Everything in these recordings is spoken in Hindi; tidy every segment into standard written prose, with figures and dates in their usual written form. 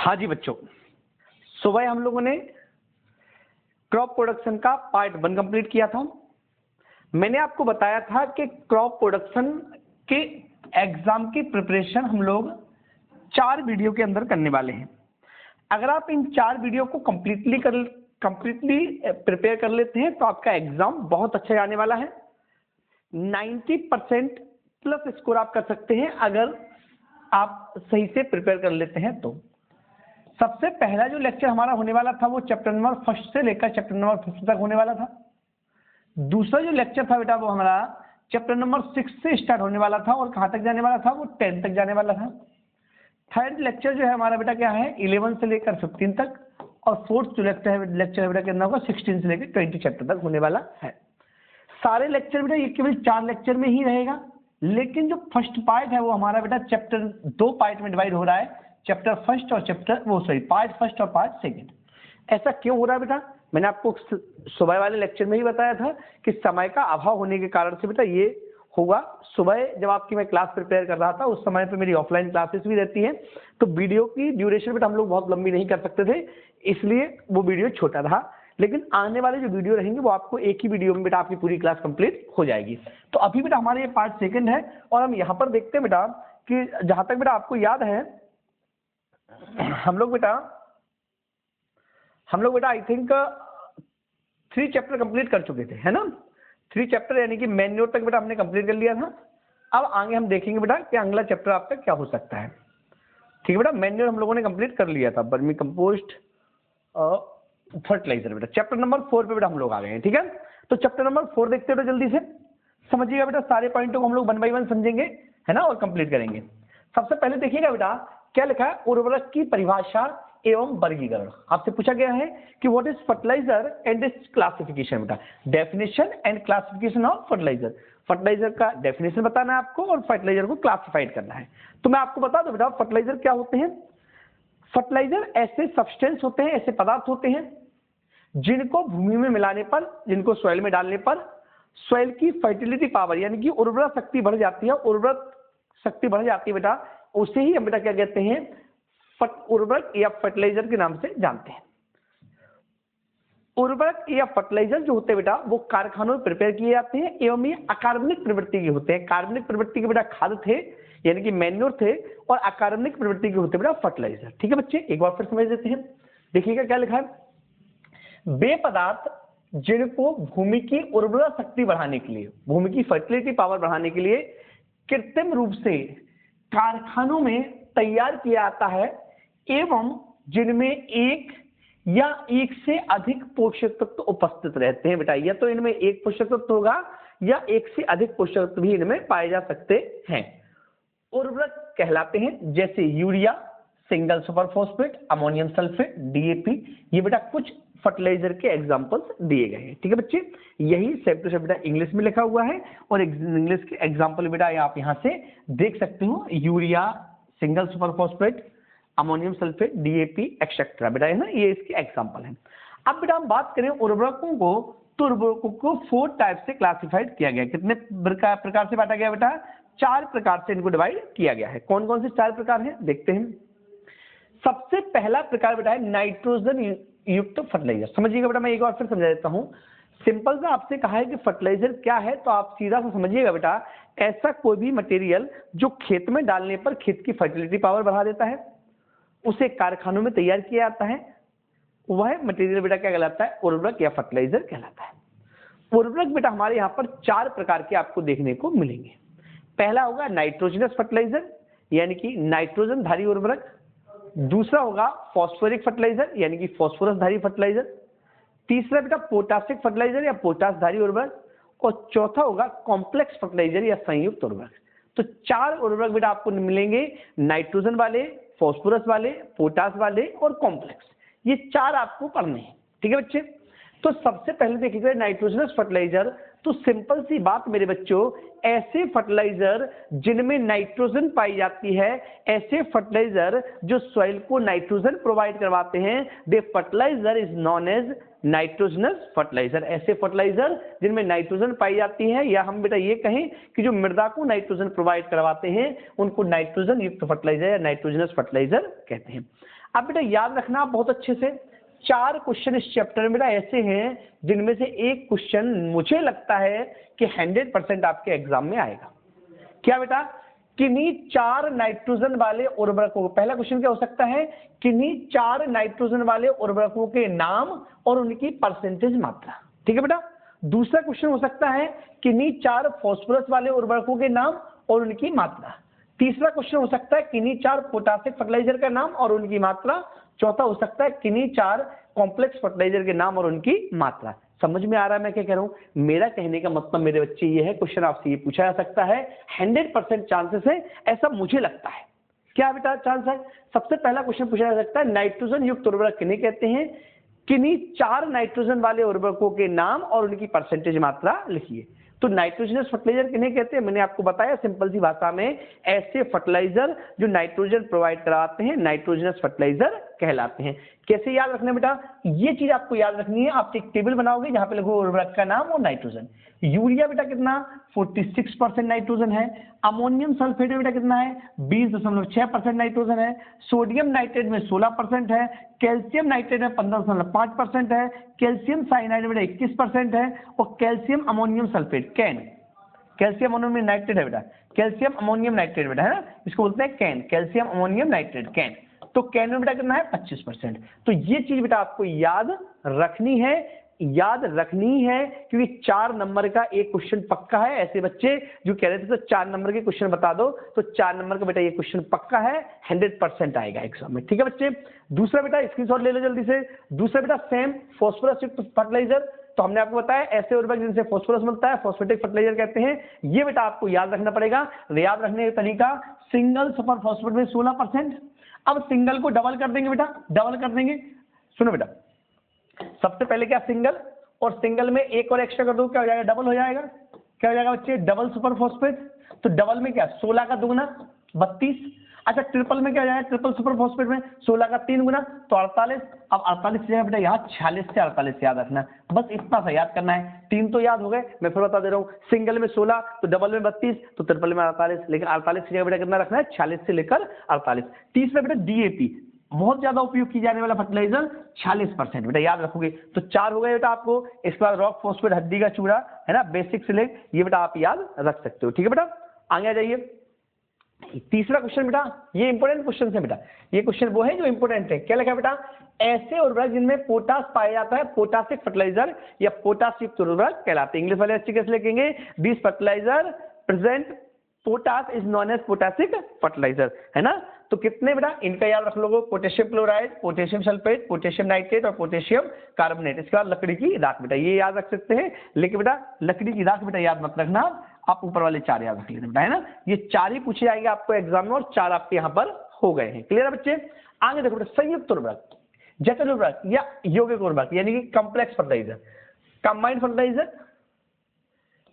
हाँ जी बच्चों, सुबह हम लोगों ने क्रॉप प्रोडक्शन का पार्ट 1 कंप्लीट किया था। मैंने आपको बताया था कि क्रॉप प्रोडक्शन के एग्जाम की प्रिपरेशन हम लोग 4 वीडियो के अंदर करने वाले हैं। अगर आप इन 4 वीडियो को कंप्लीटली प्रिपेयर कर लेते हैं तो आपका एग्जाम बहुत अच्छा जाने वाला है। 90% प्लस स्कोर आप कर सकते हैं अगर आप सही से प्रिपेयर कर लेते हैं तो। सबसे पहला जो लेक्चर हमारा होने वाला था वो चैप्टर नंबर 1 से लेकर चैप्टर नंबर 5 तक होने वाला था। दूसरा जो लेक्चर था बेटा वो हमारा चैप्टर नंबर 6 से स्टार्ट होने वाला था और कहां तक जाने वाला था, वो 10 तक जाने वाला था। थर्ड लेक्चर जो है हमारा बेटा क्या है, 11 से लेकर 15 तक, और फोर्थ जो लेक्चर है बेटा कितना होगा, 16 से लेकर 20 चैप्टर तक होने वाला है। सारे लेक्चर बेटा ये केवल 4 लेक्चर में ही रहेगा, लेकिन जो फर्स्ट पार्ट है वो हमारा बेटा चैप्टर 2 पार्ट में डिवाइड हो रहा है, चैप्टर फर्स्ट और पार्ट फर्स्ट और पार्ट सेकंड। ऐसा क्यों हो रहा है बेटा, मैंने आपको सुबह वाले लेक्चर में ही बताया था कि समय का अभाव होने के कारण से बेटा ये होगा। सुबह जब आपकी मैं क्लास प्रिपेयर कर रहा था उस समय पे मेरी ऑफलाइन क्लासेस भी रहती हैं, तो वीडियो की ड्यूरेशन बेटा हम लोग बहुत लंबी नहीं कर सकते थे, इसलिए वो वीडियो छोटा रहा। लेकिन आने वाले जो वीडियो रहेंगे वो आपको एक ही वीडियो में बेटा आपकी पूरी क्लास कंप्लीट हो जाएगी। तो अभी बेटा हमारे ये पार्ट सेकंड है और हम यहाँ पर देखते हैं बेटा कि जहां तक बेटा आपको याद है हम लोग बेटा आई थिंक 3 चैप्टर कंप्लीट कर चुके थे, है ना। 3 चैप्टर यानी कि मैन्योर तक बेटा हमने कंप्लीट कर लिया था। अब आगे हम देखेंगे बेटा कि अगला चैप्टर आपका क्या हो सकता है। ठीक है बेटा, मैन्योर हम लोगों ने कंप्लीट कर लिया था, वर्मी कंपोस्ट फर्टिलाइजर बेटा। चैप्टर नंबर 4 पे बेटा हम लोग आ गए हैं। ठीक है, तो चैप्टर नंबर 4 देखते हैं जल्दी से, समझिएगा बेटा। सारे पॉइंटों को हम लोग 1 बाय 1 समझेंगे, है ना, और कंप्लीट करेंगे। सबसे पहले देखिएगा बेटा क्या लिखा है, उर्वरक की परिभाषा एवं वर्गीकरण। आपसे पूछा गया है कि what is fertiliser and its classification बेटा। Definition and classification of fertiliser. Fertiliser का डेफिनेशन बताना है आपको और फर्टिलाइजर को क्लासिफाइड करना है। तो मैं आपको बता दूं बेटा फर्टिलाइजर क्या होते हैं। फर्टिलाइजर ऐसे सब्सटेंस होते हैं, ऐसे पदार्थ होते हैं जिनको भूमि में मिलाने पर, जिनको सॉइल में डालने पर सॉइल की फर्टिलिटी पावर यानी कि उर्वरक शक्ति बढ़ जाती है। उर्वरक शक्ति बढ़ जाती है बेटा, उसे ही हम बेटा क्या कहते हैं, उर्वरक या फर्टिलाइजर के नाम से जानते हैं। उर्वरक या फर्टिलाइजर जो होते हैं बेटा वो कारखानों में प्रिपेयर किए जाते हैं एवं ये अकार्बनिक प्रवृत्ति के होते हैं। कार्बनिक प्रवृत्ति के बेटा खाद थे यानी कि मैन्योर थे, और अकार्बनिक प्रवृत्ति के होते बेटा फर्टिलाइजर। ठीक है बच्चे, एक बार फिर समझ लेते हैं। देखिएगा क्या लिखा है, वे पदार्थ जिनको भूमि की उर्वरक शक्ति बढ़ाने के लिए, भूमि की फर्टिलिटी पावर बढ़ाने के लिए कृत्रिम रूप से कारखानों में तैयार किया जाता है एवं जिनमें एक या एक से अधिक पोषक तत्व उपस्थित रहते हैं बेटा। या तो इनमें एक पोषक तत्व होगा या एक से अधिक पोषक तत्व भी इनमें पाए जा सकते हैं, उर्वरक कहलाते हैं। जैसे urea, single super phosphate, ammonium sulphate, DAP, ये बेटा कुछ फर्टिलाइजर के एग्जांपल्स दिए गए हैं। ठीक है बच्चे, यही सेम टू सेम बेटा इंग्लिश में लिखा हुआ है और इंग्लिश के एग्जांपल बेटा आप यहां से देख सकते हो, urea, single super phosphate, ammonium sulphate, DAP etcetera बेटा, है ना, ये इसके एग्जांपल हैं। अब बेटा हम बात करें उर्वरकों को, तो उर्वरकों को 4 टाइप से क्लासिफाइड किया गया। कितने प्रकार से बांटा गया बेटा, 4 प्रकार से इनको डिवाइड किया गया है। कौन कौन से 4 प्रकार हैं देखते हैं। सबसे पहला प्रकार बेटा है नाइट्रोजन युक्त फर्टिलाइजर। समझिएगा बेटा, मैं एक बार फिर समझा देता हूं। सिंपल सा आपसे कहा है कि फर्टिलाइजर क्या है, तो आप सीधा सा समझिएगा बेटा, ऐसा कोई भी मटेरियल जो खेत में डालने पर खेत की फर्टिलिटी पावर बढ़ा देता है, उसे कारखानों में तैयार किया जाता है, वह मटेरियल बेटा क्या कहलाता है, उर्वरक या फर्टिलाइजर कहलाता है। उर्वरक बेटा हमारे यहाँ पर 4 प्रकार के आपको देखने को मिलेंगे। पहला होगा नाइट्रोजनस फर्टिलाइजर यानी कि नाइट्रोजन धारी उर्वरक। दूसरा होगा फॉस्फोरिक फर्टिलाइजर यानी कि फॉस्फोरस धारी फर्टिलाइजर। तीसरा बेटा पोटासिक फर्टिलाइजर या पोटास धारी उर्वरक, और चौथा होगा कॉम्प्लेक्स फर्टिलाइजर या संयुक्त उर्वरक। तो 4 उर्वरक बेटा आपको मिलेंगे, नाइट्रोजन वाले, फॉस्फोरस वाले, पोटास वाले और कॉम्प्लेक्स। ये 4 आपको पढ़ने हैं। ठीक है बच्चे, तो सबसे पहले देखिएगा नाइट्रोजनस फर्टिलाइजर। तो सिंपल सी बात मेरे बच्चों, ऐसे फर्टिलाइजर जिनमें नाइट्रोजन पाई जाती है, ऐसे फर्टिलाइजर जो सॉइल को नाइट्रोजन प्रोवाइड करवाते हैं, they fertiliser is known as nitrogenous fertiliser. ऐसे फर्टिलाइजर जिनमें नाइट्रोजन पाई जाती है, या हम बेटा ये कहें कि जो मृदा को नाइट्रोजन प्रोवाइड करवाते हैं, उनको नाइट्रोजन युक्त फर्टिलाइजर या नाइट्रोजनस फर्टिलाइजर कहते हैं। अब बेटा याद रखना बहुत अच्छे से, 4 क्वेश्चन इस चैप्टर में बेटा ऐसे हैं जिनमें से एक क्वेश्चन मुझे लगता है कि 100% आपके एग्जाम में आएगा। क्या बेटा? किन्हीं 4 नाइट्रोजन वाले उर्वरकों, पहला क्वेश्चन क्या हो सकता है, किन्हीं 4 नाइट्रोजन वाले उर्वरकों के नाम और उनकी परसेंटेज मात्रा। ठीक है बेटा। दूसरा क्वेश्चन हो सकता है किन्हीं 4 फास्फोरस वाले उर्वरकों के नाम और उनकी मात्रा। तीसरा क्वेश्चन हो सकता है किन्हीं 4 पोटासिक फर्टिलाइजर का नाम और उनकी मात्रा। चौथा हो सकता है किन्हीं 4 कॉम्प्लेक्स फर्टिलाइजर के नाम और उनकी मात्रा। समझ में आ रहा है मैं क्या कह रहा हूं? मेरा कहने का मतलब मेरे बच्चे ये है, क्वेश्चन आपसे ये पूछा जा सकता है, 100% चांसेस है, ऐसा मुझे लगता है। क्या बेटा चांस है? सबसे पहला क्वेश्चन पूछा जा सकता है नाइट्रोजन युक्त उर्वरक किन्हें कहते हैं, किन्हीं 4 नाइट्रोजन वाले उर्वरकों के नाम और उनकी परसेंटेज मात्रा लिखिए। तो नाइट्रोजनस फर्टिलाइजर किन्हें कहते हैं? मैंने आपको बताया सिंपल सी भाषा में, ऐसे फर्टिलाइजर जो नाइट्रोजन प्रोवाइड कराते हैं नाइट्रोजनस फर्टिलाइजर कहलाते हैं। कैसे याद रखना बेटा? ये चीज आपको याद रखनी है। आप एक टेबल बनाओगे जहां पे लिखो उर्वरक का नाम और नाइट्रोजन। यूरिया बेटा कितना? 46% नाइट्रोजन है। अमोनियम सल्फेट में बेटा कितना है? 20.6% नाइट्रोजन है। सोडियम नाइट्रेट में 16% है। कैल्शियम नाइट्रेट में 15.5% है। कैल्शियम साइनाइड में 21% है। और calcium ammonium sulphate can, calcium ammonium nitrate है बेटा, कैल्शियम अमोनियम नाइट्रेट बेटा, है ना, इसको बोलते हैं can, calcium ammonium nitrate can. तो कैन में बेटा कितना है? 25%। तो ये चीज बेटा आपको याद रखनी है, याद रखनी है, क्योंकि 4 नंबर का एक क्वेश्चन पक्का है। ऐसे बच्चे जो कह रहे थे तो 4 नंबर के क्वेश्चन बता दो, तो 4 नंबर का बेटा ये क्वेश्चन पक्का है, 100% आएगा एग्जाम में। ठीक है बच्चे। दूसरा बेटा स्क्रीनशॉट ले लो जल्दी से। दूसरा बेटा सेम फॉस्फोरस युक्त फर्टिलाइजर, तो हमने आपको बताया ऐसे उर्वरक जिनसे फास्फोरस मिलता है फॉस्फेटिक फर्टिलाइजर कहते हैं। ये बेटा आपको याद रखना पड़ेगा। याद रखने का तरीका, सिंगल सुपर फॉस्फेट में 16%। अब सिंगल को डबल कर देंगे बेटा, डबल कर देंगे। सुनो बेटा, सबसे पहले क्या सिंगल, और सिंगल में एक और एक्स्ट्रा कर दो, क्या हो जाएगा? डबल हो जाएगा। क्या हो जाएगा बच्चे? Double super phosphate. तो डबल में क्या? 16 का 2 गुना 32। अच्छा ट्रिपल में क्या हो जाएगा? ट्रिपल सुपर फॉस्फेट में 16 का 3 गुना तो 48। अब 48 से बेटा यहाँ 46 से 48 याद रखना, बस इतना सा याद करना है। 3 तो याद हो गए, मैं फिर बता दे रहा हूँ। सिंगल में 16, तो डबल में 32, तो ट्रिपल में 48, लेकिन 48 की जगह बेटा कितना रखना है? 46 से लेकर 48। तीसरा बेटा डीएपी, बहुत ज्यादा उपयोग की जाने वाला फर्टिलाइजर, 46% बेटा याद रखोगे। तो 4 हो गए बेटा आपको। इसके बाद रॉक फॉस्फेट, हड्डी का चूड़ा, है ना, बेसिक सिलेक्ट, ये बेटा आप याद रख सकते हो। ठीक है बेटा, आगे आ जाइए। तीसरा क्वेश्चन बेटा, ये इंपोर्टेंट क्वेश्चन है बेटा, ये क्वेश्चन वो है जो इंपोर्टेंट है। क्या लिखा है बेटा? ऐसे उर्वरक जिनमें पोटास पाया जाता है पोटासिक फर्टिलाइजर या पोटास युक्त उर्वरक कहलाते हैं। इंग्लिश वाले अच्छी कैसे लिखेंगे? This fertiliser present potash is known as potassic fertiliser, है ना। तो कितने बेटा इनका याद रख लोगे? Potassium chloride, potassium sulphate, potassium nitrate और पोटेशियम कार्बोनेट। इसके बाद लकड़ी की राख बेटा, ये याद रख सकते हैं, लेकिन बेटा लकड़ी की राख बेटा याद मत रखना, आप ऊपर वाले 4 याद रख लेना बेटा, है ना। ये 4 ही पूछे जाएंगे आपको एग्जाम में और 4 आपके यहाँ पर हो गए हैं। क्लियर है बच्चे? आगे देखो बेटा, संयुक्त उर्वरक, जटिल उर्वरक या यौगिक उर्वरक, यानी कि complex fertiliser, combined fertiliser,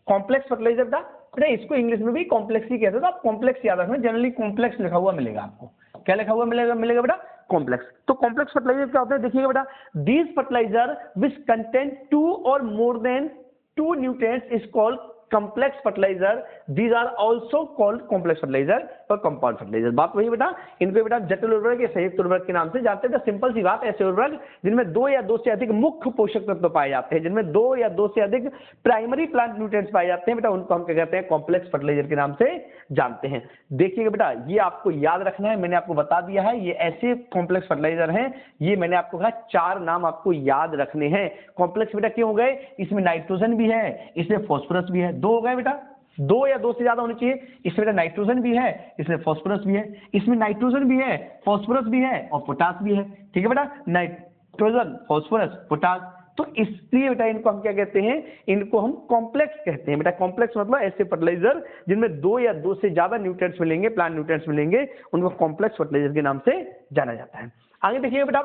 complex fertiliser बेटा इसको इंग्लिश में भी कॉम्प्लेक्स ही कहते हैं, तो आप कॉम्प्लेक्स याद रखना। जनरली कॉम्प्लेक्स लिखा हुआ मिलेगा आपको। क्या लिखा हुआ मिलेगा बेटा? कॉम्प्लेक्स। तो कॉम्प्लेक्स फर्टिलाइजर क्या होता है? देखिएगा बेटा, दीज फर्टिलाइजर विच कंटेन 2 और more than 2 nutrients is called complex fertilizer, these are also called complex fertilizer और compound fertilizer। बात वही बेटा, इनको बेटा जटिल उर्वरक या संयुक्त उर्वरक के नाम से जानते हैं। सिंपल सी बात, ऐसे उर्वरक जिनमें 2 या 2 से अधिक मुख्य पोषक तत्व पाए जाते हैं, जिनमें 2 या 2 से अधिक प्राइमरी प्लांट न्यूट्रिएंट्स पाए जाते हैं बेटा, उनको हम क्या कहते हैं? कॉम्प्लेक्स फर्टिलाइजर के नाम से जानते हैं। देखिएगा बेटा, ये आपको याद रखना है, मैंने आपको बता दिया है, ये ऐसे कॉम्प्लेक्स फर्टिलाइजर हैं। ये मैंने आपको कहा 4 नाम आपको याद रखने हैं। कॉम्प्लेक्स बेटा क्यों हो गए? इसमें नाइट्रोजन भी है, इसमें फॉस्फोरस भी है। 2 हो गए बेटा, 2 या 2 से ज्यादा होनी चाहिए। इसमें बेटा नाइट्रोजन भी है, इसमें फॉस्फोरस भी है, इसमें नाइट्रोजन भी है, फॉस्फोरस भी है और पोटास भी है। ठीक है बेटा, नाइट्रोजन, फॉस्फोरस, पोटास। तो इसलिए बेटा इनको हम क्या कहते हैं? इनको हम कॉम्प्लेक्स कहते हैं बेटा। कॉम्प्लेक्स मतलब ऐसे फर्टिलाइजर जिनमें 2 या 2 से ज्यादा न्यूट्रिएंट्स मिलेंगे, प्लांट न्यूट्रिएंट्स मिलेंगे, उनको कॉम्प्लेक्स फर्टिलाइजर के नाम से जाना जाता है। आगे देखिए बेटा,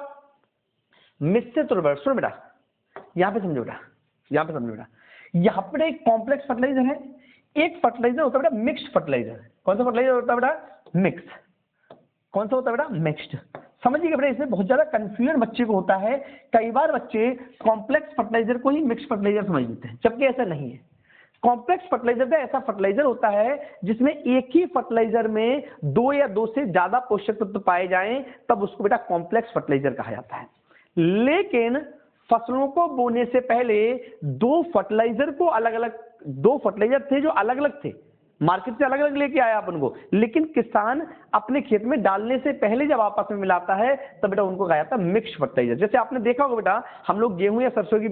मिश्रित उर्वरक। सुनो बेटा, यहाँ पे समझो बेटा, यहाँ पे समझो बेटा, यहाँ पे एक कॉम्प्लेक्स फर्टिलाइजर है, एक फर्टिलाइजर होता है बेटा मिक्स्ड फर्टिलाइजर। कौन सा फर्टिलाइजर होता है बेटा? मिक्स। कौन सा होता है बेटा? मिक्स्ड। समझिएगा बेटा, इसमें बहुत ज्यादा कंफ्यूजन बच्चे को होता है। कई बार बच्चे कॉम्प्लेक्स फर्टिलाइजर को ही मिक्स फर्टिलाइजर समझ लेते हैं, जबकि ऐसा नहीं है। कॉम्प्लेक्स फर्टिलाइजर का ऐसा फर्टिलाइजर होता है जिसमें एक ही फर्टिलाइजर में 2 या 2 से ज्यादा पोषक तत्व पाए जाएं, तब उसको बेटा कॉम्प्लेक्स फर्टिलाइजर कहा जाता है। लेकिन फसलों को बोने से पहले दो फर्टिलाइजर थे जो अलग अलग थे, मार्केट से अलग अलग लेके आया अपन को, लेकिन किसान अपने खेत में डालने से पहले जब आपस में मिलाता है तब बेटा उनको कहा जाता है मिक्स फर्टिलाइजर। जैसे आपने देखा होगा बेटा, हम लोग गेहूं या सरसों की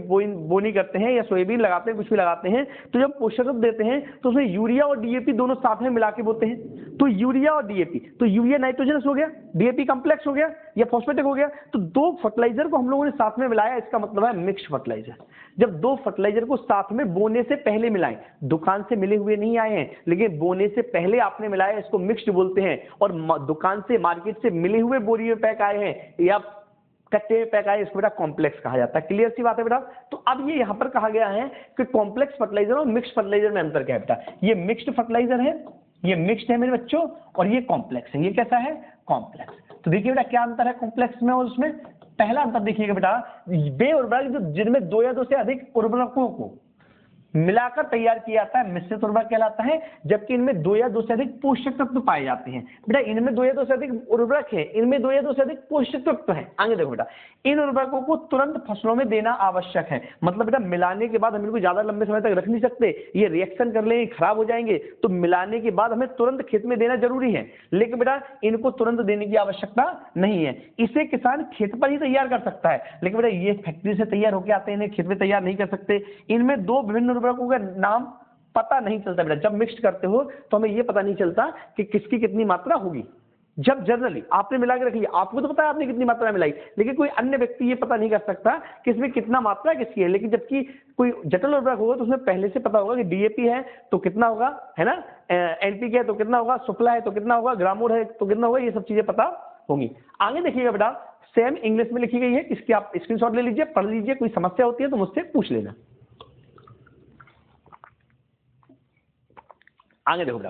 बोनी करते हैं या सोयाबीन लगाते हैं, कुछ भी लगाते हैं, तो जब पोषक तत्व देते हैं तो उसमें यूरिया और डीएपी दोनों साथ में मिला के बोते हैं। तो यूरिया और डीएपी, तो यूरिया नाइट्रोजनस हो गया, डीएपी कॉम्प्लेक्स हो गया या फॉस्फेटिक हो गया, तो दो फर्टिलाइजर को हम लोगों ने साथ में मिलाया, इसका मतलब है मिक्स फर्टिलाइजर। जब दो फर्टिलाइजर को साथ में बोने से पहले मिलाएं, दुकान से मिले हुए नहीं आए हैं लेकिन बोने से पहले आपने मिलाया, इसको मिक्स्ड बोलते हैं। और दुकान से मार्केट से मिले हुए बोरी में पैक आए हैं या कच्चे में पैक आए, इसको बेटा कॉम्प्लेक्स कहा जाता है। क्लियर सी बात है बेटा। तो अब ये यहां पर कहा गया है कि कॉम्प्लेक्स फर्टिलाइजर और मिक्स्ड फर्टिलाइजर में अंतर क्या है बेटा। ये मिक्स्ड फर्टिलाइजर है, ये मिक्स्ड है मेरे बच्चों, और ये कॉम्प्लेक्स है। ये कैसा है? कॉम्प्लेक्स। तो देखिए बेटा क्या अंतर है कॉम्प्लेक्स में और उसमें। पहला अंतर देखिएगा बेटा, वे उर्वरक जो जिनमें 2 या 2 से अधिक उर्वरकों को मिलाकर तैयार किया जाता है मिश्रित उर्वरक कहलाता है, जबकि इनमें 2 या 2 से अधिक पोषक तत्व पाए जाते हैं। बेटा इनमें 2 या 2 से अधिक उर्वरक है, इनमें 2 या 2 से अधिक पोषक तत्व है। आगे देखो बेटा, इन उर्वरकों को तुरंत फसलों में देना आवश्यक है। मतलब बेटा मिलाने के बाद हम इनको ज्यादा लंबे समय तक रख नहीं सकते, ये रिएक्शन कर लेंगे, खराब हो जाएंगे, तो मिलाने के बाद हमें तुरंत खेत में देना जरूरी है। लेकिन बेटा इनको तुरंत देने की आवश्यकता नहीं है, इसे किसान खेत पर ही तैयार कर सकता है। लेकिन बेटा ये फैक्ट्री से तैयार होकर आते हैं, इन्हें खेत में तैयार नहीं कर सकते। इनमें 2 विभिन्न उर्वरकों का नाम पता नहीं चलता बेटा। जब मिक्स करते हो तो हमें यह पता नहीं चलता कि किसकी कितनी मात्रा होगी। जब जनरली आपने मिला के रख लिया, आपको तो पता है आपने कितनी मात्रा मिलाई, लेकिन कोई अन्य व्यक्ति ये पता नहीं कर सकता कि इसमें कितना मात्रा किसकी है। लेकिन जबकि कोई जटिल उर्वरक होगा तो उसमें पहले से पता होगा कि डीएपी है तो कितना होगा, है ना, एनपीके है तो कितना होगा, सुफला है तो कितना होगा, ग्रामोर है तो कितना होगा, ये सब चीजें पता होंगी। आगे देखिएगा बेटा, सेम इंग्लिश में लिखी गई है, इसकी आप स्क्रीनशॉट ले लीजिए, पढ़ लीजिए, कोई समस्या होती है तो मुझसे पूछ लेना। आगे देखो बेटा,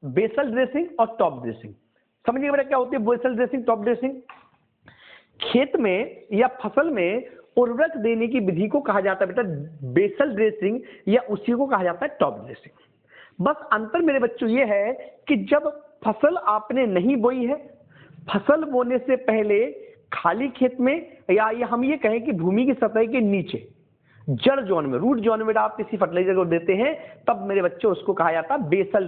बेसल ड्रेसिंग और टॉप ड्रेसिंग समझिए बेटा क्या होती है। बेसल ड्रेसिंग, टॉप ड्रेसिंग, खेत में या फसल में उर्वरक देने की विधि को कहा जाता है बेटा बेसल ड्रेसिंग, या उसी को कहा जाता है टॉप ड्रेसिंग। बस अंतर मेरे बच्चों ये है कि जब फसल आपने नहीं बोई है, फसल बोने से पहले खाली खेत में या हम ये कहें कि भूमि की सतह के नीचे जड़ जोन में, रूट जोन में आप किसी फर्टिलाइजर को देते हैं, तब मेरे बच्चों उसको कहा जाता है बेसल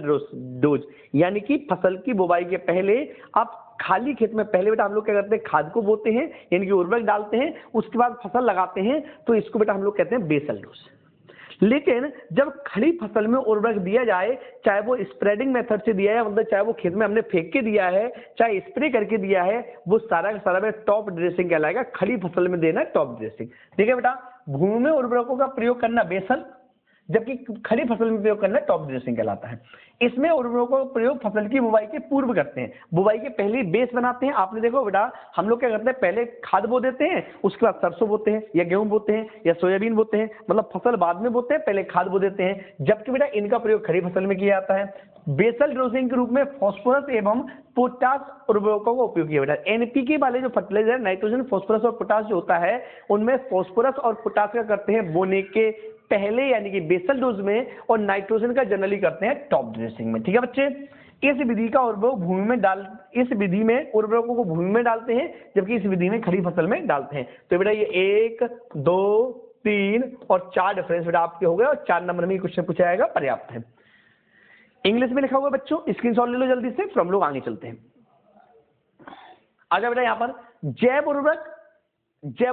डोज। यानी कि फसल की बुवाई के पहले आप खाली खेत में पहले बेटा हम लोग क्या करते हैं, खाद को बोते हैं, यानी कि उर्वरक डालते हैं, उसके बाद फसल लगाते हैं, तो इसको बेटा हम लोग कहते हैं बेसल डोज। लेकिन जब खड़ी फसल में उर्वरक दिया जाए, चाहे वो स्प्रेडिंग मेथड से दिया है, मतलब चाहे वो खेत में हमने फेंक के दिया है, चाहे स्प्रे करके दिया है, वो सारा का सारा टॉप ड्रेसिंग कहलाएगा। खड़ी फसल में देना टॉप ड्रेसिंग। ठीक है बेटा, भूमि में उर्वरकों का प्रयोग करना बेसल, जबकि खड़ी फसल में प्रयोग करना टॉप ड्रेसिंग कहलाता है। इसमें उर्वरकों का प्रयोग फसल की बुवाई के पूर्व करते हैं, बुवाई के पहले बेस बनाते हैं। आपने देखो बेटा हम लोग क्या करते हैं, पहले खाद बो देते हैं, उसके बाद सरसों बोते हैं या गेहूं बोते हैं या सोयाबीन बोते हैं, मतलब फसल बाद में बोते हैं, पहले खाद बो देते हैं, जबकि बेटा इनका प्रयोग खड़ी फसल में किया जाता है। बेसल डोजिंग के रूप में फास्फोरस एवं पोटास उर्वरकों का उपयोग किया बेटा। एनपीके वाले जो फर्टिलाइजर नाइट्रोजन, फास्फोरस और पोटास जो होता है, उनमें फास्फोरस और पोटास का करते हैं बोने के पहले यानी कि बेसल डोज में, और नाइट्रोजन का जनरली करते हैं टॉप ड्रेसिंग में। ठीक है बच्चे, इस विधि का उर्वरक भूमि में इस विधि में उर्वरकों को भूमि में डालते हैं, जबकि इस विधि में खड़ी फसल में डालते हैं। तो बेटा ये 1, 2, 3 और 4 डिफरेंस बेटा आपके हो गए, और 4 नंबर में क्वेश्चन पूछा जाएगा, पर्याप्त है। इंग्लिश में लिखा हुआ बच्चों, स्क्रीनशॉट ले लो जल्दी से, फिर हम लोग आगे चलते हैं। आगे बेटा यहाँ पर जैव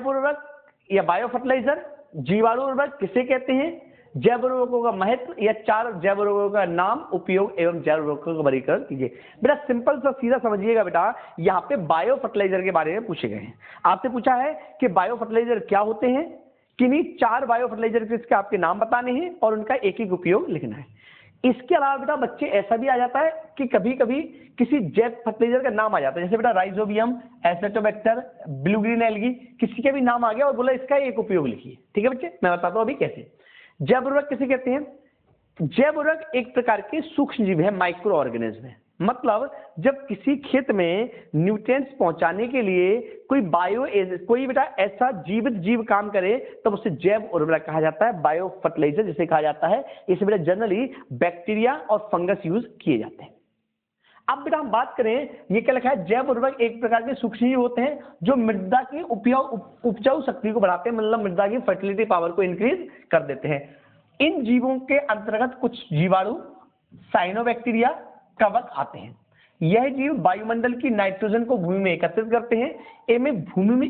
उर्वरक या बायो फर्टिलाइजर, जीवाणु उर्वरक किसे कहते हैं, जैव उर्वरकों का महत्व या 4 जैव उर्वरकों का नाम, उपयोग एवं जैव उर्वरकों का वर्गीकरण कीजिए। बेटा सिंपल सा सीधा समझिएगा बेटा, यहाँ पे बायो फर्टिलाइजर के बारे में पूछे गए हैं। आपसे पूछा है कि बायो फर्टिलाइजर क्या होते हैं, किन्हीं 4 बायो फर्टिलाइजर के आपके नाम बताने हैं और उनका एक एक उपयोग लिखना है। इसके अलावा बेटा बच्चे ऐसा भी आ जाता है कि कभी कभी किसी जैव फर्टिलाइजर का नाम आ जाता है, जैसे बेटा राइजोबियम, एस्पेटोबैक्टर, ब्लू ग्रीन एल्गी, किसी का भी नाम आ गया और बोला इसका एक उपयोग लिखिए। ठीक है बच्चे, मैं बताता हूं अभी कैसे। जैव उर्वरक किसे कहते हैं? जैव उर्वरक एक प्रकार के सूक्ष्म जीव है, माइक्रो ऑर्गेनिज्म है। मतलब जब किसी खेत में न्यूट्रिएंट्स पहुंचाने के लिए कोई बेटा ऐसा जीवित जीव काम करे तब उसे जैव उर्वरक कहा जाता है, बायो फर्टिलाइजर जिसे कहा जाता है। इसे बेटा जनरली बैक्टीरिया और फंगस यूज किए जाते हैं। अब बेटा हम बात करें, ये क्या लिखा है, जैव उर्वरक एक प्रकार के सूक्ष्मजीव होते हैं जो मृदा की उपजाऊ शक्ति को बढ़ाते हैं, मतलब मृदा की फर्टिलिटी पावर को इंक्रीज कर देते हैं। इन जीवों के अंतर्गत कुछ जीवाणु, साइनोबैक्टीरिया, कवक आते हैं। यह जीव वायुमंडल की नाइट्रोजन को भूमि में एकत्रित करते हैं एवं भूमि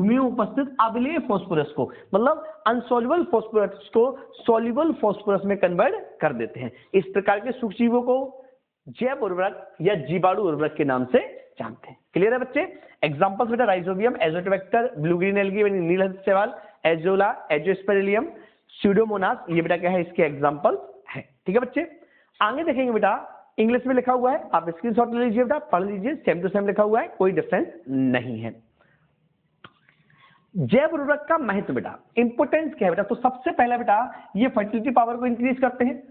में उपस्थित अम्लीय फास्फोरस को, मतलब अनसॉल्युबल फास्फोरस को सॉल्युबल फास्फोरस में कन्वर्ट कर देते हैं। इस प्रकार के सूक्ष्मजीवों को जैव उर्वरक या जीवाणु उर्वरक के नाम से जानते हैं। क्लियर है बच्चे? एग्जांपल्स बेटा rhizobium, Azotobacter, blue green algae यानी नील शैवाल, एजोला, एंजियोस्पेरिलियम, स्यूडोमोनास, ये बेटा क्या है, इसके एग्जांपल है। ठीक है बच्चे, आगे देखेंगे बेटा इंग्लिश में लिखा हुआ है, आप स्क्रीनशॉट ले लीजिए बेटा, पढ़ लीजिए, सेम टू सेम लिखा हुआ है, कोई डिफरेंस नहीं है। जैव उर्वरक का महत्व बेटा, इंपोर्टेंस क्या है बेटा, तो सबसे पहला बेटा ये फर्टिलिटी पावर को इंक्रीज करते हैं।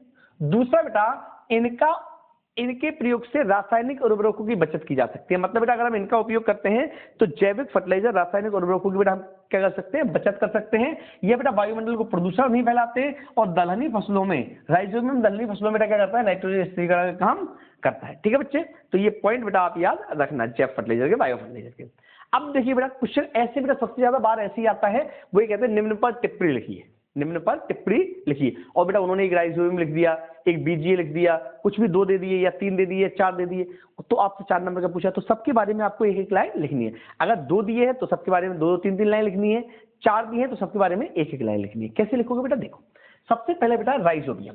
दूसरा बेटा इनके प्रयोग से रासायनिक उर्वरकों की बचत की जा सकती है। मतलब बेटा अगर हम इनका उपयोग करते हैं तो जैविक फर्टिलाइजर, रासायनिक उर्वरकों की बेटा हम क्या कर सकते हैं, बचत कर सकते हैं। ये बेटा वायुमंडल को प्रदूषण नहीं फैलाते और दलहनी फसलों में, राइजोबियम दलहनी फसलों में क्या करता है, नाइट्रोजन स्थिरीकरण का काम करता है। ठीक है बच्चे, तो ये पॉइंट बेटा आप याद रखना जैव फर्टिलाइजर के, बायो फर्टिलाइजर के। अब देखिए बेटा क्वेश्चन ऐसे बेटा सबसे ज्यादा बार ऐसे ही आता है, वो ये कहते हैं निम्न पर टिप्पणी लिखिए, निम्न पर टिप्पणी लिखिए। और बेटा उन्होंने एक राइजोबियम लिख दिया, एक बीजीए लिख दिया, कुछ भी 2 दे दिए या 3 दे दिए, 4 दे दिए, तो आपसे 4 नंबर का पूछा तो सबके बारे में आपको एक एक लाइन लिखनी है। अगर 2 दिए हैं तो सबके बारे में 2-2, 3-3 लाइन लिखनी है, 4 दिए हैं तो सबके बारे में एक एक लाइन लिखनी है। कैसे लिखोगे बेटा, देखो सबसे पहले बेटा राइजोबियम,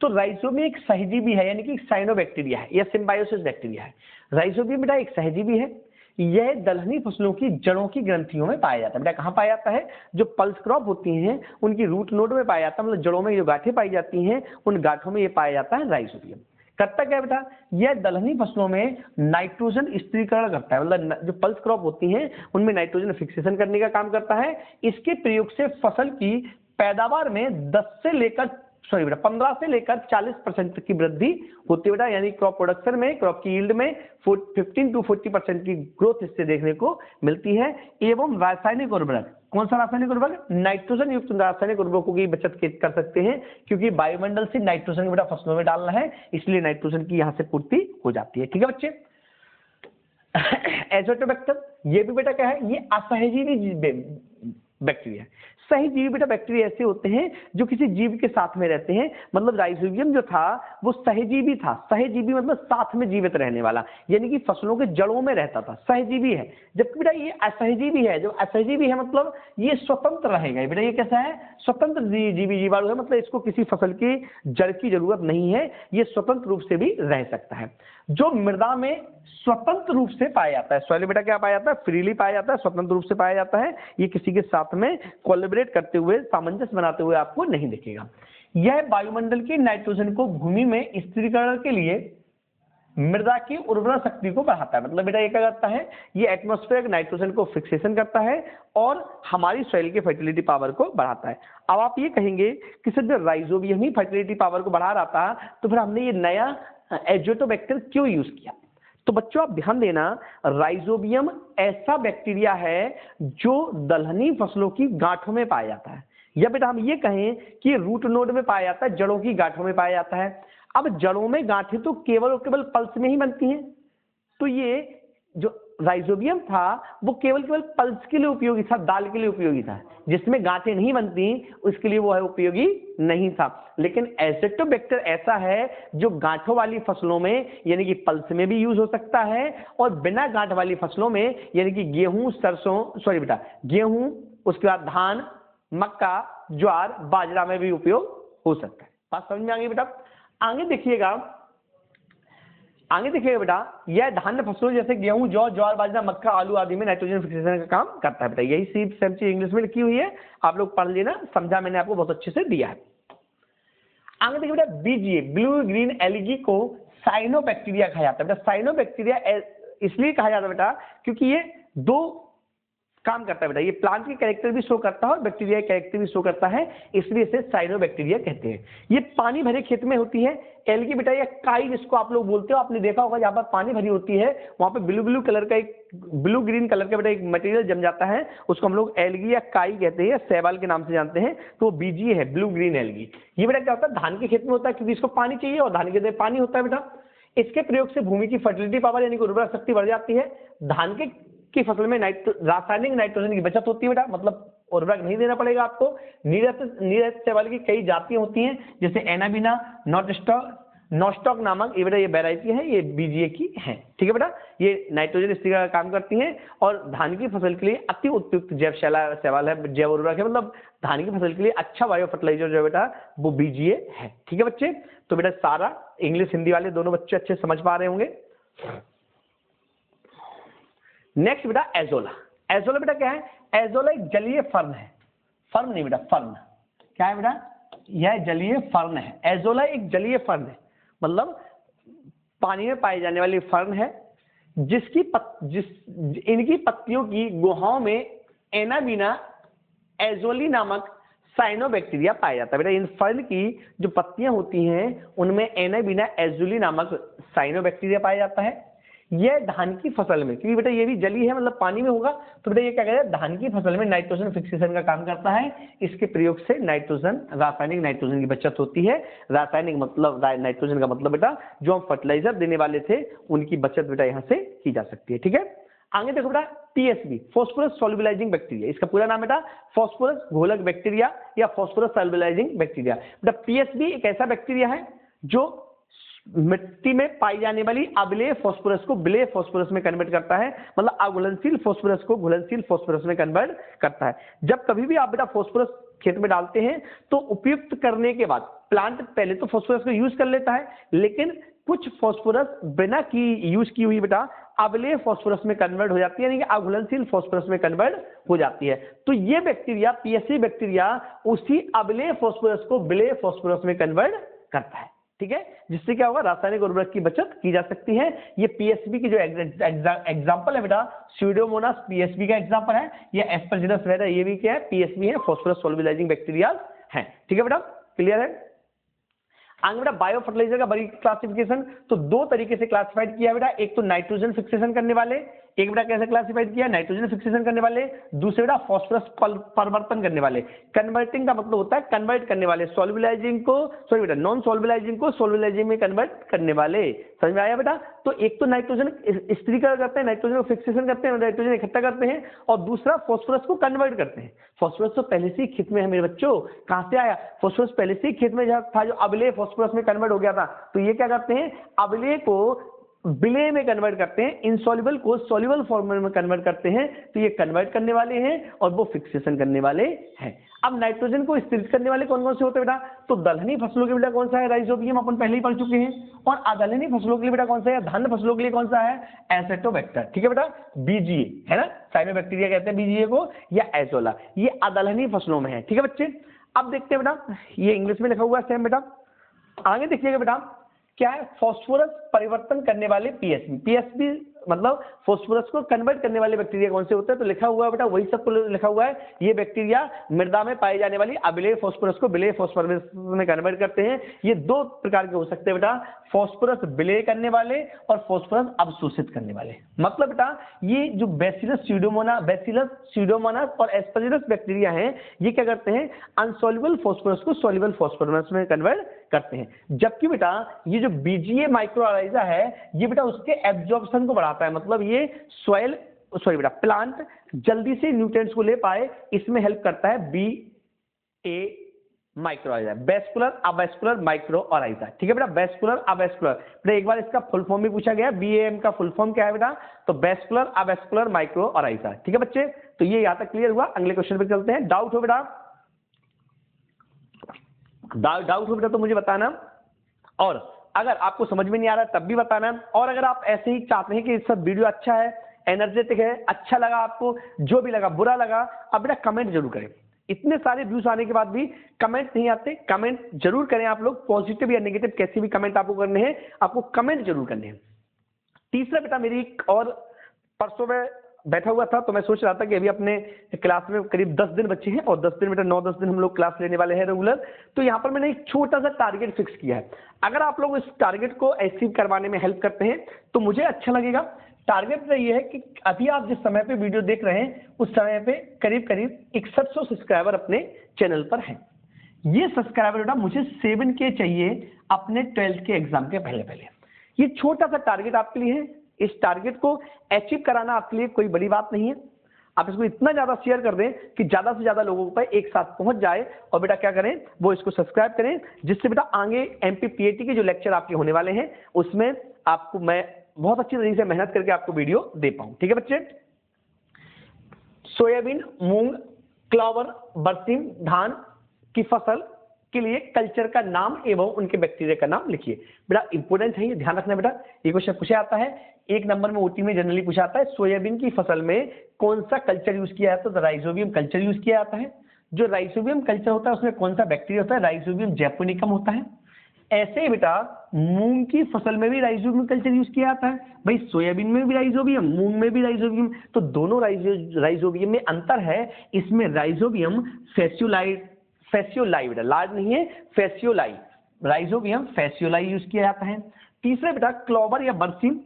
तो राइजोबियम एक सहजीवी है, यानी कि साइनोबैक्टीरिया है या सिम्बायोसिस बैक्टीरिया है। राइजोबियम बेटा एक सहजीवी है, यह दलहनी फसलों की जड़ों की ग्रंथियों में पाया जाता है। बेटा कहाँ पाया जाता है, जो पल्स क्रॉप होती हैं उनकी रूट नोड में पाया जाता है, मतलब जड़ों में जो गांठें पाई जाती हैं उन गांठों में ये पाया जाता है राइजोबियम। करता क्या है बेटा, यह दलहनी फसलों में नाइट्रोजन स्थिरीकरण करता है, मतलब जो पल्स क्रॉप होती हैं उनमें नाइट्रोजन फिक्सेशन करने का काम करता है। इसके प्रयोग से फसल की पैदावार में 15 से लेकर 40% की वृद्धि होती है बेटा, यानी क्रॉप प्रोडक्शन में, क्रॉप की यील्ड में 15 to 40% की ग्रोथ इससे देखने को मिलती है। एवं रासायनिक उर्वरक, कौन सा रासायनिक उर्वरक, नाइट्रोजन युक्त रासायनिक उर्वरकों की बचत कर सकते हैं, क्योंकि वायुमंडल से नाइट्रोजन बेटा फसलों में डालना है, इसलिए नाइट्रोजन की यहाँ से पूर्ति हो जाती है। ठीक है बच्चे, एजोटोबैक्टर ये भी बेटा क्या है, ये असहजीवी बैक्टीरिया है। सहजीवी बेटा बैक्टीरिया ऐसे होते हैं जो किसी जीव के साथ में रहते हैं, मतलब राइजोबियम जो था वो सहजीवी था, सहजीवी मतलब साथ में जीवित रहने वाला, यानी कि फसलों के जड़ों में रहता था, सहजीवी है। जबकि बेटा ये असहजीवी है, जो असहजीवी है मतलब ये स्वतंत्र रहेगा बेटा, ये कैसा है, स्वतंत्र जीवी जीवाणु है, मतलब इसको किसी फसल की जड़ की जरूरत नहीं है, ये स्वतंत्र रूप से भी रह सकता है। जो मृदा में स्वतंत्र रूप से पाया जाता है, सॉइल बेटा क्या पाया जाता है, फ्रीली पाया जाता है, स्वतंत्र रूप से पाया जाता है, ये किसी के साथ में कोलैबोरेट करते हुए, सामंजस्य बनाते हुए आपको नहीं दिखेगा। यह वायुमंडल की नाइट्रोजन को भूमि में स्थिरीकरण के लिए मृदा की उर्वरा शक्ति को बढ़ाता है। मतलब बेटा ये क्या करता है, ये एटमॉस्फेरिक नाइट्रोजन को फिक्सेशन करता है और हमारी सॉइल की फर्टिलिटी पावर को बढ़ाता है। अब आप ये कहेंगे कि सर जब राइजोबियम ही फर्टिलिटी पावर को बढ़ा रहा था तो फिर हमने ये नया एजोटोबैक्टर क्यों यूज किया? तो बच्चों आप ध्यान देना, राइजोबियम ऐसा बैक्टीरिया है जो दलहनी फसलों की गांठों में पाया जाता है, या बेटा हम ये कहें कि रूट नोड में पाया जाता है, जड़ों की गांठों में पाया जाता है। अब जड़ों में गांठें तो केवल और केवल पल्स में ही बनती हैं, तो ये जो राइजोबियम था वो केवल पल्स के लिए उपयोगी था, दाल के लिए उपयोगी था, जिसमें गांठें नहीं बनती उसके लिए वो है उपयोगी नहीं था। लेकिन एजोटोबैक्टर ऐसा है जो गांठों वाली फसलों में यानी कि पल्स में भी यूज हो सकता है और बिना गांठ वाली फसलों में यानी कि गेहूं, सरसों, गेहूं, उसके बाद धान, मक्का, ज्वार, बाजरा में भी उपयोग हो सकता है। बात समझ में आ गई बेटा? आगे देखिएगा बेटा, यह धान्य फसलों जैसे गेहूं, जौ, ज्वार, बाजरा, मक्का, आलू आदि में नाइट्रोजन फिक्सेशन का काम करता है बेटा। यही सेम चीज इंग्लिश में लिखी हुई है, आप लोग पढ़ लेना, समझा मैंने आपको बहुत अच्छे से दिया है। आगे देखिए बेटा, बीजीए ब्लू ग्रीन एल्गी को साइनोबैक्टीरिया कहा जाता है बेटा। साइनोबैक्टीरिया इसलिए कहा जाता है बेटा क्योंकि ये 2 काम करता है बेटा। ये प्लांट के कैरेक्टर भी शो करता है और बैक्टीरिया के कैरेक्टर भी शो करता है, इसलिए इसे साइनोबैक्टीरिया कहते हैं। ये पानी भरे खेत में होती है। एल्गी बेटा या काई जिसको आप लोग बोलते हो, आपने देखा होगा जहां पर पानी भरी होती है वहां पे ब्लू ब्लू कलर का एक ब्लू ग्रीन कलर का बेटा एक मटेरियल जम जाता है, उसको हम लोग एल्गी या काई कहते हैं या शैवाल के नाम से जानते हैं। तो बीजीए है, ब्लू ग्रीन एल्गी। ये बेटा क्या होता है, धान के खेत में होता है क्योंकि इसको पानी चाहिए और धान के खेत में पानी होता है बेटा। इसके प्रयोग से भूमि की फर्टिलिटी पावर यानी कि उर्वरक शक्ति बढ़ जाती है। धान की फसल में रासायनिक नाइट्रोजन की बचत होती है बेटा, मतलब उर्वरक नहीं देना पड़ेगा आपको। नीरज शैवाल की कई जातियां होती हैं जैसे एनाबिना, नॉस्टॉक नामक ये बेटा ये वैरायटी है, ये बीजीए की है। ठीक है बेटा, ये नाइट्रोजन स्थिरीकरण का काम करती हैं और धान की फसल के लिए अति उपयुक्त जैव शैवाल है, जैव उर्वरक है, मतलब धान की फसल के लिए अच्छा बायो फर्टिलाइजर जो है बेटा वो बीजीए है। ठीक है बच्चे, तो बेटा सारा इंग्लिश हिंदी वाले दोनों बच्चे अच्छे समझ पा रहे होंगे। नेक्स्ट बेटा एजोला। एजोला बेटा क्या है, एजोला एक जलीय फर्न है, फर्न नहीं बेटा फर्न। क्या है बेटा, यह जलीय फर्न है। एजोला एक जलीय फर्न है, मतलब पानी में पाई जाने वाली फर्न है इनकी पत्तियों की गुहाओं में एनाबिना एजोली नामक साइनोबैक्टीरिया पाया जाता है। बेटा इन फर्न की जो पत्तियां होती हैं उनमें एनाबिना एजोली नामक साइनोबैक्टीरिया पाया जाता है। यह धान की फसल में, क्योंकि बेटा ये भी जली है मतलब पानी में होगा, तो बेटा ये क्या कहते हैं, धान की फसल में नाइट्रोजन फिक्सेशन का काम करता है। इसके प्रयोग से रासायनिक नाइट्रोजन की बचत होती है। रासायनिक मतलब नाइट्रोजन का मतलब बेटा जो हम फर्टिलाइजर देने वाले थे उनकी बचत बेटा यहाँ से की जा सकती है। ठीक है, आगे देखो बेटा पीएसबी, फॉस्फोरस सॉल्युबलाइजिंग बैक्टीरिया। इसका पूरा नाम बेटा फॉस्फोरस घोलक बैक्टीरिया या फॉस्फोरस सॉल्युबलाइजिंग बैक्टीरिया। बेटा पीएसबी एक ऐसा बैक्टीरिया है जो मिट्टी में पाई जाने वाली अम्लीय फास्फोरस को विलेय फास्फोरस में कन्वर्ट करता है, मतलब अघुलनशील फास्फोरस को घुलनशील फास्फोरस में कन्वर्ट करता है। जब कभी भी आप बेटा फास्फोरस खेत में डालते हैं तो उपयुक्त करने के बाद प्लांट पहले तो फास्फोरस को यूज कर लेता है, लेकिन कुछ फास्फोरस बिना की यूज की हुई बेटा अम्लीय फास्फोरस में कन्वर्ट हो जाती है, यानी कि अघुलनशील फास्फोरस में कन्वर्ट हो जाती है। तो ये बैक्टीरिया पीएसबी बैक्टीरिया उसी अम्लीय फास्फोरस को विलेय फास्फोरस में कन्वर्ट करता है। ठीक है, जिससे क्या होगा, रासायनिक उर्वरक की बचत की जा सकती है। ये पीएसबी की जो एग्जांपल है बेटा स्यूडोमोनास पीएसबी का एग्जांपल है, ये एस्परजिलस बेटा ये भी क्या है, पीएसबी है, फॉस्फोरस सॉल्युबलाइजिंग बैक्टीरिया है। ठीक है बेटा, क्लियर है। आगे बेटा बायो फर्टिलाइजर का बड़ी क्लासिफिकेशन तो दो तरीके से क्लासिफाइड किया है बेटा, एक तो नाइट्रोजन फिक्सेशन करने वाले, एक बेटा कैसे क्लासिफाइड किया, नाइट्रोजन फिक्सेशन करने वाले, दूसरे बेटा फास्फोरस परिवर्तन करने वाले। कन्वर्टिंग का मतलब होता है कन्वर्ट करने वाले, सॉल्युबलाइजिंग को सॉरी बेटा नॉन सॉल्युबलाइजिंग को सॉल्युबलाइजिंग में कन्वर्ट करने वाले। समझ में आया बेटा। तो एक तो नाइट्रोजन स्थिरीकरण करते हैं, नाइट्रोजन को फिक्सेशन करते हैं, नाइट्रोजन इकट्ठा करते हैं, और दूसरा फास्फोरस को कन्वर्ट करते हैं। फास्फोरस तो पहले से ही खेत में है मेरे बच्चों, कहां से आया, फास्फोरस पहले से ही खेत में था जो अम्लीय फास्फोरस में कन्वर्ट हो गया था। तो ये क्या करते हैं, अम्लीय को विलेय में कन्वर्ट करते हैं, इनसॉल्युबल को सॉल्युबल फॉर्म में कन्वर्ट करते हैं। तो ये कन्वर्ट करने वाले हैं और वो फिक्सेशन करने वाले हैं। अब नाइट्रोजन को स्थिरित करने वाले कौन कौन से होते हैं बेटा, तो दलहनी फसलों के बेटा कौन सा है, राइजोबियम, अपन पहले ही पढ़ चुके हैं। और अदलहनी फसलों के लिए बेटा कौन सा है, धान फसलों के लिए कौन सा है, एसेटोबैक्टर। ठीक है बेटा, बीजीए है ना, साइनोबैक्टीरिया कहते हैं बीजीए को, या एजोला, ये अदलहनी फसलों में है। ठीक है बच्चे, अब देखते हैं बेटा, ये इंग्लिश में लिखा हुआ है सेम बेटा। आगे देखिएगा बेटा क्या है, फास्फोरस परिवर्तन करने वाले पीएसबी। पीएसबी मतलब फास्फोरस को कन्वर्ट करने वाले बैक्टीरिया कौन से होते हैं, तो लिखा हुआ है बेटा वही सब लिखा हुआ है। ये बैक्टीरिया मृदा में पाई जाने वाली अम्लीय फास्फोरस को विलेय फास्फोरस में कन्वर्ट करते हैं। ये दो प्रकार के हो सकते हैं बेटा, फास्फोरस विलेय करने वाले और फास्फोरस अवशोषित करने वाले। मतलब बेटा ये जो बैसिलस स्यूडोमोनास और एस्परजिलस बैक्टीरिया हैं, ये क्या करते हैं, अनसॉल्युबल फास्फोरस को सॉल्युबल फास्फोरस में कन्वर्ट करते हैं। जबकि बेटा ये जो बीजीए माइक्रोराइजा है, ये बेटा उसके एब्जॉर्प्शन को बढ़ाता है, मतलब ये बेटा प्लांट जल्दी से न्यूट्रिएंट्स को ले पाए, इसमें हेल्प करता है BA mycorrhiza, vascular avascular mycorrhiza. ठीक है बेटा, वेस्कुलर अवेस्कुलर, बेटा एक बार इसका फुल फॉर्म भी पूछा गया, बीएएम का फुल फॉर्म क्या है बेटा, तो वेस्कुलर अवेस्कुलर माइक्रोराइजा। ठीक है बच्चे, तो ये यहां तक क्लियर हुआ। अगले क्वेश्चन पे चलते हैं। डाउट हो बेटा, डाउट हो बेटा तो मुझे बताना, और अगर आपको समझ में नहीं आ रहा तब भी बताना। और अगर आप ऐसे ही चाहते हैं कि सब वीडियो अच्छा है, एनर्जेटिक है, अच्छा लगा आपको, जो भी लगा बुरा लगा, अब बेटा कमेंट जरूर करें। इतने सारे व्यूज आने के बाद भी कमेंट नहीं आते, कमेंट जरूर करें आप लोग, पॉजिटिव या नेगेटिव कैसे भी कमेंट आपको करने हैं, आपको कमेंट जरूर करने हैं। तीसरा बेटा मेरी एक और परसों में बैठा हुआ था तो मैं सोच रहा था कि अभी अपने क्लास में करीब 10 दिन बच्चे हैं और 10 दिन बेटा 9-10 दिन हम लोग क्लास लेने वाले हैं रेगुलर। तो यहाँ पर मैंने एक छोटा सा टारगेट फिक्स किया है। अगर आप लोग इस टारगेट को अचीव करवाने में हेल्प करते हैं तो मुझे अच्छा लगेगा। टारगेट ये है कि अभी आप जिस समय पे वीडियो देख रहे हैं उस समय पे करीब करीब 6100 सब्सक्राइबर अपने चैनल पर हैं। ये सब्सक्राइबर बेटा मुझे 7K चाहिए अपने 12th के एग्जाम के पहले पहले। ये छोटा सा टारगेट आपके लिए है। इस टारगेट को अचीव कराना आपके लिए कोई बड़ी बात नहीं है। आप इसको इतना ज्यादा शेयर कर दें कि ज्यादा से ज्यादा लोगों पर एक साथ पहुंच जाए और बेटा क्या करें, वो इसको सब्सक्राइब करें, जिससे बेटा आगे MPPAT के जो लेक्चर आपके होने वाले हैं उसमें आपको मैं बहुत अच्छी तरीके से मेहनत करके आपको वीडियो दे पाऊं। ठीक है बच्चे। सोयाबीन, मूंग, क्लावर, बरसीम, धान की फसल के लिए कल्चर का नाम एवं उनके बैक्टीरिया का नाम लिखिए। बेटा इंपोर्टेंट है, ये ध्यान रखना बेटा। ये क्वेश्चन पूछा आता है 1 नंबर में OT में जनरली पूछा आता है, सोयाबीन की फसल में कौन सा कल्चर यूज किया जाता है? तो राइजोबियम कल्चर यूज किया जाता है। जो राइजोबियम कल्चर होता है उसमें कौन सा बैक्टीरिया होता है? राइजोबियम जैपोनिकम होता है। ऐसे ही बेटा मूंग की फसल में भी राइजोबियम कल्चर यूज किया जाता है। भाई सोयाबीन में भी राइजोबियम, मूंग में भी राइजोबियम, तो दोनों राइजोबियम में अंतर है। इसमें राइजोबियम फैसियोलाई बेटा, लार्ज नहीं है, फैसियोलाई, राइजोबियम फैसियोलाई यूज किया जाता है। तीसरे बेटा क्लोवर या बरसीम,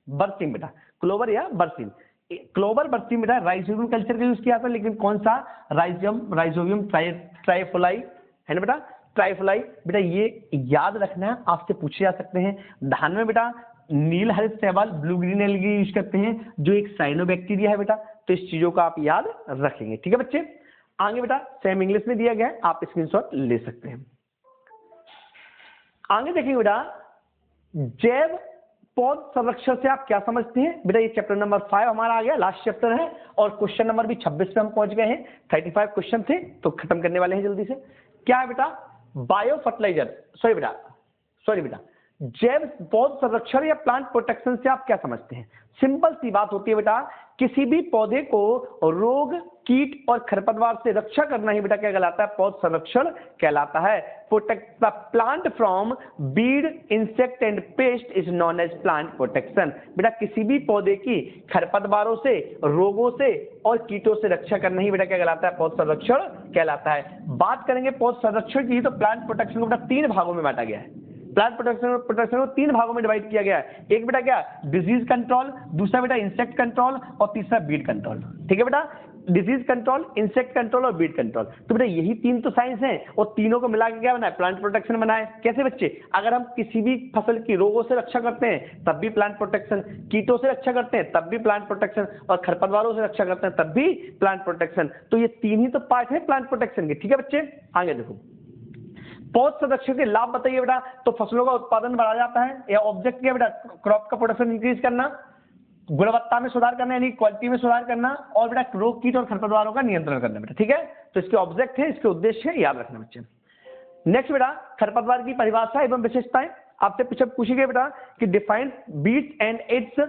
बरसीम बेटा, क्लोवर या बरसीम, क्लोवर बरसीम बेटा राइजोबियम कल्चर का यूज किया जाता है। लेकिन कौन सा? राइजोबियम ट्राइफोलाई है ना बेटा, ट्राइफोलाई। बेटा ये याद रखना है, आपसे पूछे जा सकते हैं। धान में बेटा नील हरित शैवाल, ब्लू ग्रीन एल्गी यूज करते हैं जो एक साइनोबैक्टीरिया है बेटा। तो इस चीजों का आप याद रखेंगे। ठीक है बच्चे। आगे बेटा सेम इंग्लिश में दिया गया है, आप स्क्रीनशॉट ले सकते हैं। आगे देखिए बेटा, जैव पौध संरक्षण से आप क्या समझते हैं? बेटा ये चैप्टर नंबर 5 हमारा आ गया, लास्ट चैप्टर है और क्वेश्चन नंबर भी 26 पे हम पहुंच गए हैं। 35 क्वेश्चन थे तो खत्म करने वाले हैं जल्दी से। क्या है बेटा? बायो फर्टिलाइजर, सॉरी बेटा जैव पौध संरक्षण या प्लांट प्रोटेक्शन से आप क्या समझते हैं? सिंपल सी बात होती है बेटा, किसी भी पौधे को रोग, कीट और खरपतवार से रक्षा करना ही बेटा क्या कहलाता है? पौध संरक्षण कहलाता है। Protect the plant from weed, insect and pest is known as plant protection. बेटा किसी भी पौधे की खरपतवारों से, रोगों से और कीटों से रक्षा करना ही बेटा क्या कहलाता है? पौध संरक्षण कहलाता है। बात करेंगे पौध संरक्षण की तो प्लांट प्रोटेक्शन को बेटा 3 भागों में बांटा गया है। प्लांट प्रोटेक्शन को 3 भागों में डिवाइड किया गया है। एक बेटा क्या? डिजीज कंट्रोल, दूसरा बेटा इंसेक्ट कंट्रोल और तीसरा बीड कंट्रोल। ठीक है बेटा, डिजीज कंट्रोल, इंसेक्ट कंट्रोल और बीड कंट्रोल। तो बेटा यही 3 तो साइंस हैं और तीनों को मिला के क्या बनाए? प्लांट प्रोटेक्शन बनाए। कैसे बच्चे? अगर हम किसी भी फसल की रोगों से रक्षा करते हैं तब भी प्लांट प्रोटेक्शन, कीटों से रक्षा करते हैं तब भी प्लांट प्रोटेक्शन और खरपतवारों से रक्षा करते हैं तब भी प्लांट प्रोटेक्शन। तो ये 3 ही तो पार्ट है प्लांट प्रोटेक्शन के। ठीक है बच्चे, आगे देखो पौध संरक्षण के लाभ बताइए बेटा। तो फसलों का उत्पादन बढ़ा जाता है, या ऑब्जेक्ट क्या बेटा? क्रॉप का प्रोडक्शन इंक्रीज करना, गुणवत्ता में सुधार करना यानी क्वालिटी में सुधार करना, और बेटा रोग, कीट और खरपतवारों का नियंत्रण करना बेटा। ठीक है, तो इसके ऑब्जेक्ट है, इसके उद्देश्य है, याद रखना बच्चे। नेक्स्ट बेटा खरपतवार की परिभाषा एवं विशेषताएं आपसे पीछे पूछी गई बेटा कि define weed and its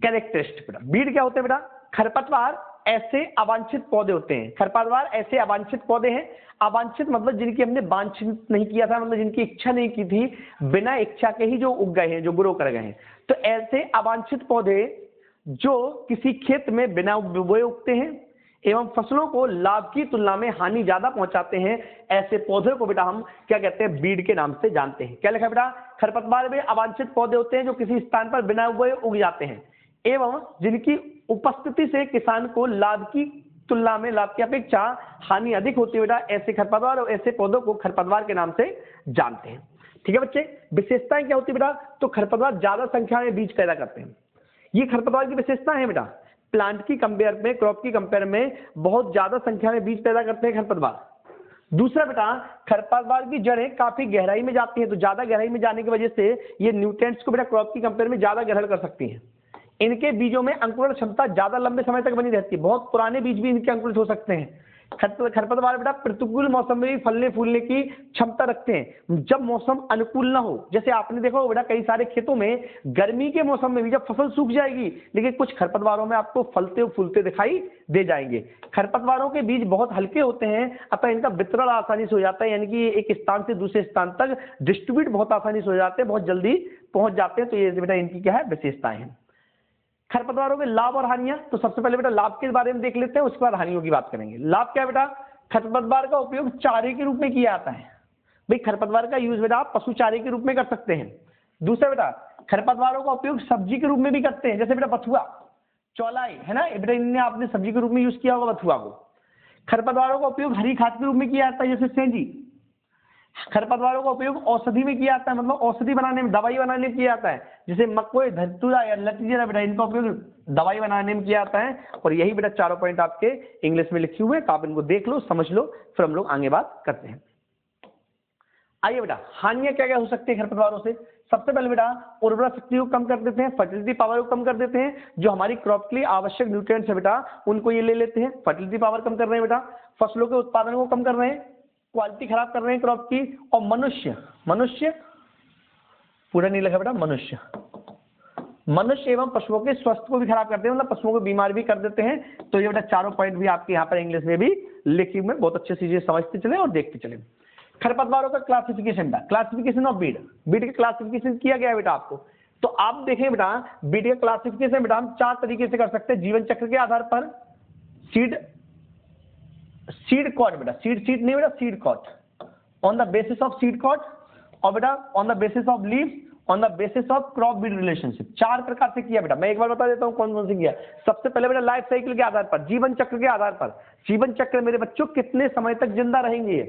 characteristic. बेटा बीट क्या होते हैं बेटा? खरपतवार ऐसे अवांछित पौधे होते हैं। खरपतवार ऐसे अवांछित पौधे हैं, अवांछित मतलब जिनकी हमने वांछित नहीं किया था, मतलब जिनकी इच्छा नहीं की थी, बिना इच्छा के ही जो उग गए हैं, जो ग्रो कर गए हैं। तो ऐसे अवांछित पौधे जो किसी खेत में बिना बोए उगते हैं एवं फसलों को लाभ की तुलना में हानि ज्यादा पहुंचाते हैं, ऐसे पौधे को बेटा हम क्या कहते हैं? बीड के नाम से जानते हैं। क्या लिखा बेटा? खरपतवार में अवांछित पौधे होते हैं जो किसी स्थान पर बिना बोए उग जाते हैं एवं जिनकी उपस्थिति से किसान को लाभ की तुलना में, लाभ की अपेक्षा हानि अधिक होती है बेटा, ऐसे खरपतवार और ऐसे पौधों को खरपतवार के नाम से जानते हैं। ठीक है बच्चे, विशेषताएं क्या होती है बेटा? तो खरपतवार ज्यादा संख्या में बीज पैदा करते हैं। ये खरपतवार की विशेषता है बेटा। प्लांट की कंपेयर में, क्रॉप की कंपेयर में बहुत ज्यादा संख्या में बीज पैदा करते हैं खरपतवार। दूसरा बेटा खरपतवार की जड़ें काफी गहराई में जाती हैं, तो ज्यादा गहराई में जाने की वजह से ये न्यूट्रिएंट्स को बेटा क्रॉप की कंपेयर में ज्यादा ग्रहण कर सकती हैं। इनके बीजों में अंकुरण क्षमता ज्यादा लंबे समय तक बनी रहती है, बहुत पुराने बीज भी इनके अंकुरित हो सकते हैं। खरपतवार बेटा प्रतिकूल मौसम में भी फलने फूलने की क्षमता रखते हैं, जब मौसम अनुकूल ना हो। जैसे आपने देखा हो बेटा कई सारे खेतों में गर्मी के मौसम में भी जब फसल सूख जाएगी, लेकिन कुछ खरपतवारों में आपको फलते फूलते दिखाई दे जाएंगे। खरपतवारों के बीज बहुत हल्के होते हैं, अतः इनका वितरण आसानी से हो जाता है, यानी कि एक स्थान से दूसरे स्थान तक डिस्ट्रीब्यूट बहुत आसानी से हो जाते हैं, बहुत जल्दी पहुंच जाते हैं। तो ये बेटा इनकी क्या है? विशेषताएं हैं। खरपतवारों के लाभ और हानियां, तो सबसे पहले बेटा लाभ के बारे में देख लेते हैं, उसके बाद हानियों की बात करेंगे। लाभ क्या है बेटा, खरपतवार का उपयोग चारे के रूप में किया जाता है। भाई खरपतवार का यूज बेटा आप पशु चारे के रूप में कर सकते हैं। दूसरा बेटा खरपतवारों का उपयोग सब्जी के रूप में भी करते हैं, जैसे बेटा बथुआ, चौलाई है ना, बेटा इनने आपने सब्जी के रूप में यूज किया होगा बथुआ को। खरपतवारों का उपयोग हरी खाद के रूप में किया जाता है, जैसे सेंधी। खरपतवारों का उपयोग औषधि में किया जाता है, मतलब औषधि बनाने में, दवाई बनाने में किया जाता है, जैसे मकोई, धतूरा या लतीजा बेटा इनका उपयोग दवाई बनाने में किया जाता है। और यही बेटा चारों पॉइंट आपके इंग्लिश में लिखे हुए हैं, तो आप इनको देख लो, समझ लो, फिर हम लोग आगे बात करते हैं। आइए बेटा हानियां क्या क्या हो सकती है खरपतवारों से। सबसे पहले बेटा उर्वरा शक्ति को कम कर देते हैं, फर्टिलिटी पावर को कम कर देते हैं, जो हमारी क्रॉप के लिए आवश्यक न्यूट्रिएंट्स है बेटा उनको ये ले लेते हैं। फर्टिलिटी पावर कम कर रहे हैं बेटा, फसलों के उत्पादन को कम कर रहे हैं, क्वालिटी खराब कर रहे हैं क्रॉप की। और मनुष्य पूरा नहीं लगा बेटा, मनुष्य एवं पशुओं के स्वास्थ्य को भी खराब करते हैं, मतलब पशुओं को बीमार भी कर देते हैं। तो ये बेटा चारों पॉइंट भी आपके यहाँ पर इंग्लिश में भी लिखी हुए, बहुत अच्छे से समझते चले और देखते चले। खरपतवारों का क्लासिफिकेशन था, क्लासिफिकेशन ऑफ बीड का क्लासिफिकेशन किया गया है बेटा आपको। तो आप देखें बेटा बीड का क्लासिफिकेशन बेटा हम 4 तरीके से कर सकते हैं। जीवन चक्र के आधार पर, सीड कॉट बेटा, सीड नहीं बेटा, seed coat, on the basis of seed coat, और बेटा on the basis of leaves, on the basis of crop weed relationship. 4 प्रकार से किया बेटा, मैं एक बार बता देता हूं कौन कौन से किया। सबसे पहले बेटा लाइफ साइकिल के आधार पर, जीवन चक्र के आधार पर, जीवन चक्र मेरे बच्चों कितने समय तक जिंदा रहेंगे।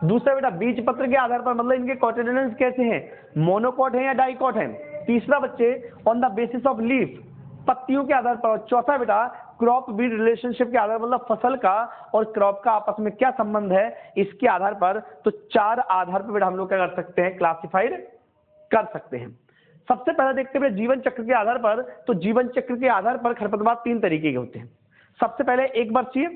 दूसरा बेटा बीज पत्र के आधार पर, मतलब इनके कॉटिलेडन्स कैसे हैं, मोनोकॉट है या डाइकॉट है। तीसरा बच्चे on the basis of leaf, पत्तियों के आधार पर। चौथा बेटा क्रॉप बीड रिलेशनशिप के आधार पर, मतलब फसल का और क्रॉप का आपस में क्या संबंध है, इसके आधार पर। तो 4 आधार पर बेटा हम लोग क्या कर सकते हैं, क्लासिफाइड कर सकते हैं। सबसे पहले देखते हैं जीवन चक्र के आधार पर। तो जीवन चक्र के आधार पर खरपतवार 3 तरीके के होते हैं। सबसे पहले 1 वर्षीय,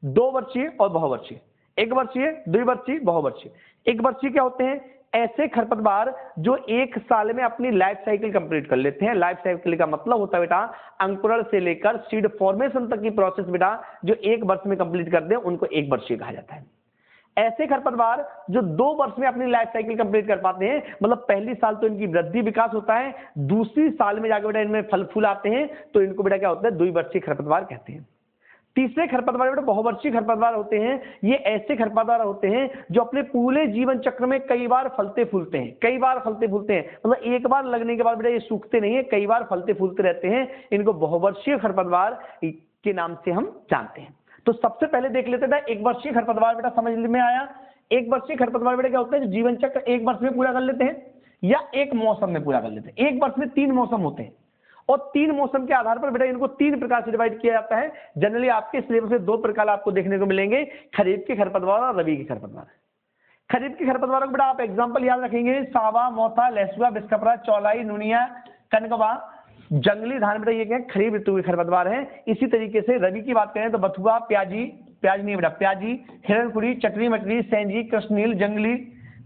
2 वर्षीय और बहुवर्षीय। 1 वर्षीय, 2 वर्षीय, बहुवर्षीय। 1 वर्षीय क्या होते हैं, ऐसे खरपतवार जो 1 साल में अपनी लाइफ साइकिल कंप्लीट कर लेते हैं। लाइफ साइकिल का मतलब होता है बेटा अंकुरण से लेकर सीड फॉर्मेशन तक की प्रोसेस बेटा जो 1 वर्ष में कंप्लीट कर दे उनको 1 वर्षीय कहा जाता है। ऐसे खरपतवार जो 2 वर्ष में अपनी लाइफ साइकिल कंप्लीट कर पाते हैं, मतलब पहली साल तो इनकी वृद्धि विकास होता है, दूसरी साल में जाकर बेटा इनमें फल फूल आते हैं, तो इनको बेटा क्या होता है, 2 वर्षीय खरपतवार कहते हैं। तीसरे खरपतवार बेटा बहुवर्षीय खरपतवार होते हैं। ये ऐसे खरपतवार होते हैं जो अपने पूरे जीवन चक्र में कई बार फलते फूलते हैं, मतलब एक बार लगने के बाद बेटा ये सूखते नहीं है, कई बार फलते फूलते रहते हैं। इनको बहुवर्षीय खरपतवार के नाम से हम जानते हैं। तो सबसे पहले देख लेते हैं 1 वर्षीय खरपतवार बेटा, समझ में आया। 1 वर्षीय खरपतवार बेटा क्या होता है, जो जीवन चक्र 1 वर्ष में पूरा कर लेते हैं या 1 मौसम में पूरा कर लेते हैं। 1 वर्ष में 3 मौसम होते हैं और 3 मौसम के आधार पर बेटा इनको 3 प्रकार से डिवाइड किया जाता है। जनरली आपके सिलेबस में 2 प्रकार आपको देखने को मिलेंगे, खरीफ के खरपतवार और रबी के खरपतवार। खरीफ के खरपतवारों को बेटा आप एग्जांपल याद रखेंगे, सावा, मोथा, लहसुआ, बिस्कपरा, चौलाई, नुनिया, कनकवा, जंगली धान बेटा ये क्या खरीफ ऋतु के खरपतवार हैं। इसी तरीके से रबी की बात करें तो बथुआ, प्याजी, हिरणखुरी, चटनी मटरी, सेंजी, कृष्णनील, जंगली,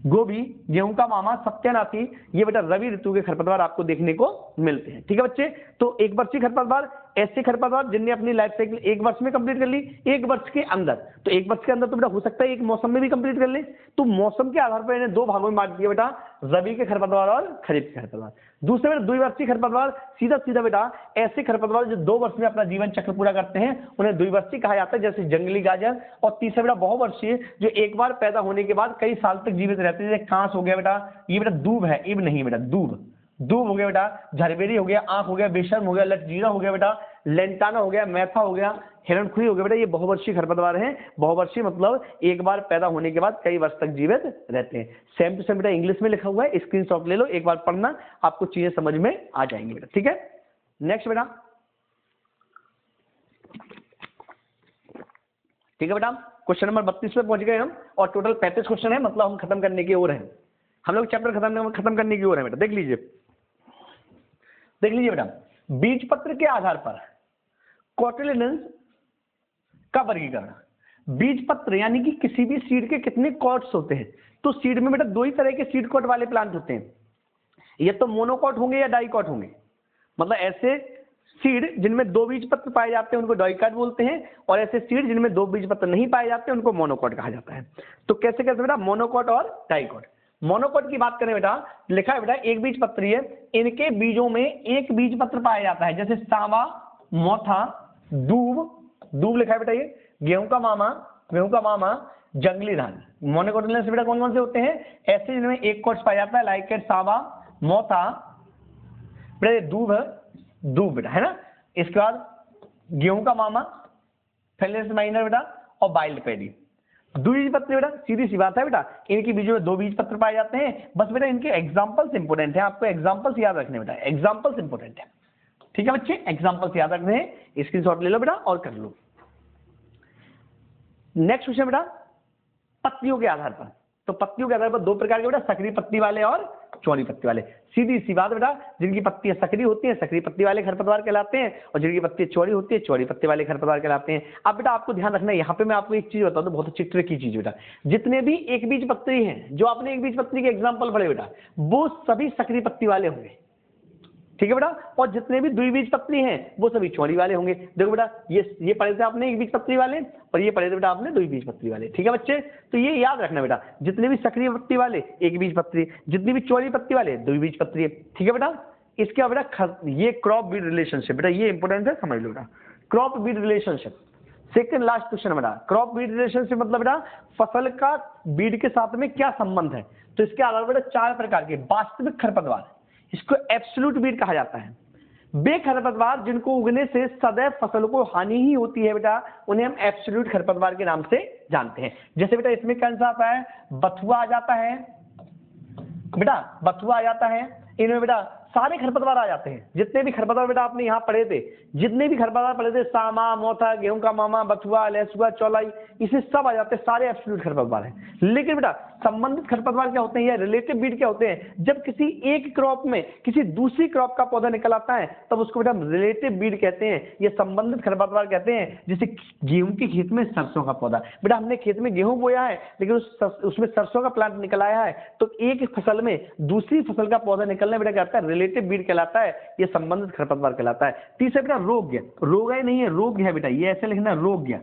गोभी, गेहूं का मामा, सत्यानाथी, ये बेटा रवि ऋतु के खरपतवार आपको देखने को मिलते हैं। ठीक है बच्चे, तो 1 वर्षीय खरपतवार ऐसे खरपतवार जिनने अपनी लाइफ साइकिल 1 वर्ष में कंप्लीट कर ली, 1 वर्ष के अंदर। तो 1 वर्ष के अंदर तो बेटा हो सकता है 1 मौसम में भी कंप्लीट कर ले। तो मौसम के आधार पर इन्हें 2 भागों में बांट दिया बेटा, रबी के खरपतवार और खरीफ के खरपतवार। दूसरे बेटा 2 वर्षीय खरपतवार, सीधा बेटा ऐसे खरपतवार जो 2 वर्ष में अपना जीवन चक्र पूरा करते हैं उन्हें 2 वर्षीय कहा जाता है, जैसे जंगली गाजर। और तीसरा बेटा बहुवर्षीय जो एक बार पैदा होने के बाद कई साल तक जीवित रहते हैं, जैसे कांस हो गया बेटा, ये बेटा दूब है, इब नहीं बेटा, दूब हो गया बेटा, झरबेरी हो गया, आंख हो गया, बेशर्म हो गया, लटजीरा हो गया बेटा, लेंटाना हो गया, मैथा हो गया, हिरणखुरी हो गया बेटा, ये बहुवर्षीय खरपतवार हैं। बहुवर्षीय मतलब एक बार पैदा होने के बाद कई वर्ष तक जीवित रहते हैं। सेम टू सेम बेटा इंग्लिश में लिखा हुआ है, स्क्रीनशॉट ले लो, एक बार पढ़ना, आपको चीजें समझ में आ जाएंगी बेटा। ठीक है, नेक्स्ट बेटा, ठीक है बेटा, क्वेश्चन नंबर 32 पे पहुंच गए हम और टोटल 35 क्वेश्चन है, मतलब हम खत्म करने की ओर हैं, हम लोग चैप्टर खत्म करने की ओर है बेटा। देख लीजिए बेटा, बीज पत्र के आधार पर कॉटिलेडन्स का वर्गीकरण। बीज पत्र यानी कि किसी भी सीड के कितने कॉट्स होते हैं। तो सीड में बेटा 2 ही तरह के सीड कॉट वाले प्लांट होते हैं, ये तो मोनोकॉट होंगे या डाइकॉट होंगे। मतलब ऐसे सीड जिनमें 2 बीज पत्र पाए जाते हैं उनको डाइकॉट बोलते हैं, और ऐसे सीड जिनमें 2 बीज पत्र नहीं पाए जाते हैं उनको मोनोकॉट कहा जाता है। तो कैसे बेटा, मोनोकॉट और डाइकॉट। मोनोकोट की बात करें बेटा, लिखा है बेटा एक बीज पत्री है, इनके बीजों में एक बीज पत्र पाया जाता है, जैसे सांवा, मोथा, दूब लिखा है बेटा, ये गेहूं का मामा, जंगली धान। मोनोकोटिलियन से बेटा कौन कौन से होते हैं, ऐसे जिनमें एक कोट्स पाया जाता है, लाइक एट सांवा, मोथा, बेटा दूब बेटा है ना। इसके बाद गेहूं का मामा, फेलिस माइनर बेटा, और वाइल्ड पैडी। द्विबीजपत्री बेटा सीधी सी बात है बेटा, इनके बीजों में 2 बीज पत्र पाए जाते हैं। बस बेटा इनके एग्जांपल्स इंपोर्टेंट है, आपको एग्जांपल्स याद रखने बेटा, एग्जांपल्स इंपोर्टेंट है। ठीक है बच्चे, एग्जांपल्स याद रखने हैं, स्क्रीनशॉट ले लो बेटा और कर लो। नेक्स्ट क्वेश्चन बेटा, पत्तियों के आधार पर। तो पत्तियों के आधार पर 2 प्रकार के बेटा, सक्रिय पत्ती वाले और चौड़ी पत्ती वाले। सीधी सी बात बेटा, जिनकी पत्तियां सक्रिय होती हैं सक्रिय पत्ती वाले खरपतवार कहलाते हैं, और जिनकी पत्तियां चौड़ी होती है चौड़ी पत्ती वाले खरपतवार कहलाते हैं। अब बेटा आपको ध्यान रखना है, यहाँ पे मैं आपको एक चीज बताऊं तो बहुत अच्छी ट्रिकी चीज बेटा, जितने भी एक बीज पत्री हैं, जो आपने एक बीज पत्री के एग्जाम्पल पढ़े बेटा, वो सभी सक्रिय पत्ती वाले होंगे। ठीक है बेटा, और जितने भी द्विबीज पत्री हैं वो सभी चौड़ी वाले होंगे। देखो बेटा, ये पढ़े थे आपने एक बीज पत्री वाले, और ये पढ़े थे बेटा आपने द्विबीज पत्री वाले। ठीक है बच्चे, तो ये याद रखना बेटा, जितने भी सक्रिय पत्ती वाले एक बीज पत्री, जितनी भी चौड़ी पत्ती वाले द्विबीज पत्री। ठीक है बेटा, इसके बाद बेटा ये क्रॉप बीड रिलेशनशिप बेटा, ये इंपोर्टेंट है, समझ लो बेटा। Crop weed relationship second last question बेटा। क्रॉप बीड रिलेशनशिप मतलब बेटा फसल का बीड के साथ में क्या संबंध है। तो इसके अलावा बेटा 4 प्रकार के वास्तविक खरपतवार, इसको एब्सोल्यूट बीड कहा जाता है। वे खरपतवार जिनको उगने से सदैव फसल को हानि ही होती है बेटा, उन्हें हम एब्सोल्यूट खरपतवार के नाम से जानते हैं। जैसे बेटा इसमें कौन सा आता है, बथुआ आ जाता है बेटा, बथुआ आ जाता है, इनमें बेटा सारे खरपतवार आ जाते हैं। जितने भी खरपतवार बेटा आपने यहाँ पढ़े थे, जितने भी खरपतवार पढ़े थे, सामा, मोथा, गेहूं का मामा, बथुआ, लहसुआ, चौलाई, इसे सब आ जाते हैं, सारे एब्सोल्यूट खरपतवार हैं। लेकिन बेटा संबंधित खरपतवार क्या होते हैं या रिलेटिव बीड क्या होते हैं, जब किसी एक क्रॉप में किसी दूसरी क्रॉप का पौधा निकल आता है तब उसको बेटा रिलेटिव बीड कहते हैं, ये संबंधित खरपतवार कहते हैं। जैसे गेहूं के खेत में सरसों का पौधा, बेटा हमने खेत में गेहूं बोया है लेकिन उसमें सरसों का प्लांट निकल आया है, तो एक फसल में दूसरी फसल का पौधा निकलने बेटा कहता है रिलेटिव बीड कहलाता है, ये संबंधित खरपतवार कहलाता है। तीसरा बेटा रोग्य, रोग नहीं है, रोग्य है बेटा, ये ऐसे लिखना रोग्य,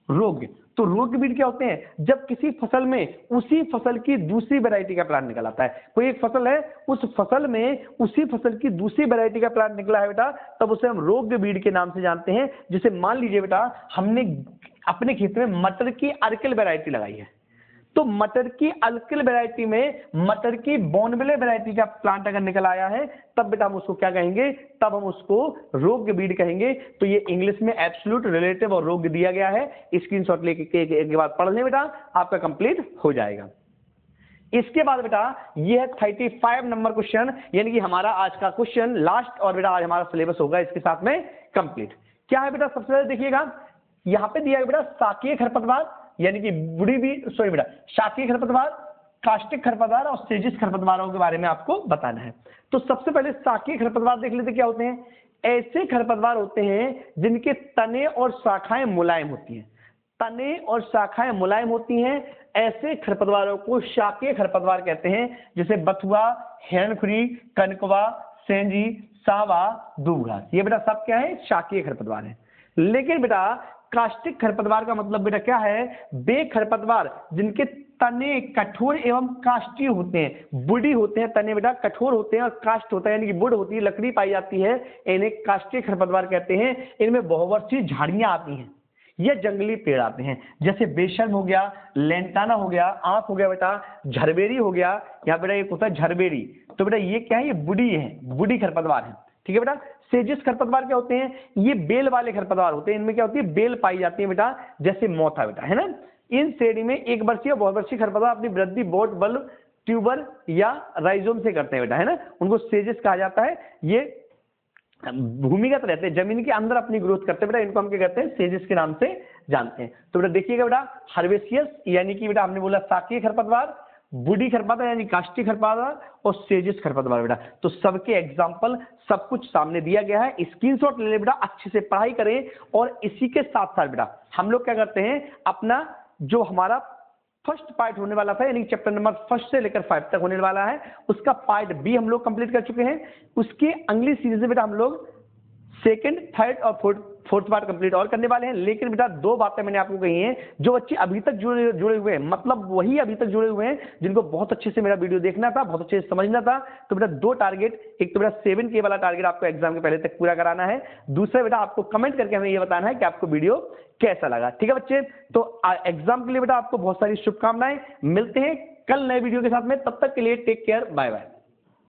रोग्य। तो रोग्य बीड क्या होते हैं, जब किसी फसल में उसी फसल की दूसरी वैरायटी का प्लांट निकल आता है। कोई एक फसल है, उस फसल में उसी फसल की दूसरी वैरायटी का प्लांट निकला है बेटा, तब उसे हम रोग्य बीड के नाम से जानते हैं। जैसे मान लीजिए बेटा हमने अपने खेत में मटर की अर्किल वैरायटी लगाई है, तो मटर की अर्किल वैरायटी में मटर की बोनविले वैरायटी का प्लांट अगर निकल आया है, तब बेटा हम उसको क्या कहेंगे, तब हम उसको रोग्य बीड कहेंगे। तो ये इंग्लिश में एब्सोल्यूट, रिलेटिव और रोग्य दिया गया है। स्क्रीनशॉट लेके एक बार पढ़ लें बेटा, आपका कंप्लीट हो जाएगा। इसके बाद बेटा ये है 35 नंबर क्वेश्चन, यानी कि हमारा आज का क्वेश्चन लास्ट, और बेटा आज हमारा सिलेबस होगा इसके साथ में कंप्लीट। क्या है बेटा, सबसे पहले देखिएगा यहाँ पे दिया है बेटा शाकीय खरपतवार, यानी कि बेटा शाकीय खरपतवार, काष्टिक खरपतवार और सेजिस खरपतवारों के बारे में आपको बताना है। तो सबसे पहले शाकीय खरपतवार देख लेते क्या होते हैं। ऐसे खरपतवार होते हैं जिनके तने और शाखाएं मुलायम होती हैं, तने और शाखाएं मुलायम होती हैं, ऐसे खरपतवारों को शाकीय खरपतवार कहते हैं। जैसे बथुआ, हिरणखुरी, कनकवा, सेंजी, सावा, दूबघास, ये बेटा सब क्या है, शाकीय खरपतवार है। लेकिन बेटा काष्टिक खरपतवार का मतलब बेटा क्या है, वे खरपतवार जिनके तने कठोर एवं काष्टीय होते हैं, बुडी होते हैं, तने बेटा कठोर होते हैं और काष्ट होता है यानी कि बुड होती है, लकड़ी पाई जाती है, इन्हें काष्टीय खरपतवार कहते हैं। इनमें बहुवर्षीय झाड़ियां आती हैं, ये जंगली पेड़ आते हैं, जैसे बेशर्म हो गया, लेंटाना हो गया, आंख हो गया बेटा, झरबेरी हो गया, यहाँ बेटा एक होता है झरबेरी। तो बेटा ये क्या है, ये बुडी है, बुडी खरपतवार है। ठीक है बेटा, सेजिस खरपतवार क्या होते हैं, ये बेल वाले खरपतवार होते हैं, इनमें क्या होती है, बेल पाई जाती है बेटा, जैसे मोथा बेटा है ना। इन श्रेणी में एक वर्षीय और बहुवर्षीय खरपतवार अपनी वृद्धि बोट, बल्ब, ट्यूबर या राइजोम से करते हैं बेटा है ना, उनको सेजिस कहा जाता है। ये भूमिगत रहते हैं, जमीन के अंदर अपनी ग्रोथ करते हैं बेटा, इनको हम क्या कहते हैं, सेजिस के नाम से जानते हैं। तो बेटा देखिएगा बेटा हर्बेसियस यानी कि बेटा हमने बोला शाकीय खरपतवार, बुडी खरपतवार यानी काष्टिक खरपतवार और सेजिस खरपतवार बेटा। तो सबके एग्जाम्पल सब कुछ सामने दिया गया है, स्क्रीनशॉट ले ले बेटा, अच्छे से पढ़ाई करें। और इसी के साथ साथ बेटा हम लोग क्या करते हैं, अपना जो हमारा फर्स्ट पार्ट होने वाला था यानी चैप्टर नंबर 1 से लेकर 5 तक होने वाला है, उसका पार्ट बी हम लोग कंप्लीट कर चुके हैं। उसके अगली सीरीज में बेटा हम लोग 2nd, 3rd और 4th फोर्थ पार्ट कंप्लीट और करने वाले हैं। लेकिन बेटा 2 बातें मैंने आपको कही हैं, जो बच्चे अभी तक जुड़े हुए हैं, मतलब वही अभी तक जुड़े हुए हैं जिनको बहुत अच्छे से मेरा वीडियो देखना था, बहुत अच्छे से समझना था, तो बेटा 2 टारगेट, एक तो बेटा 7K वाला टारगेट आपको एग्जाम के पहले तक पूरा कराना है, दूसरा बेटा आपको कमेंट करके हमें ये बताना है कि आपको वीडियो कैसा लगा। ठीक है बच्चे, तो एग्जाम के लिए बेटा आपको बहुत सारी शुभकामनाएं, मिलते हैं कल नए वीडियो के साथ में, तब तक के लिए टेक केयर, बाय बाय।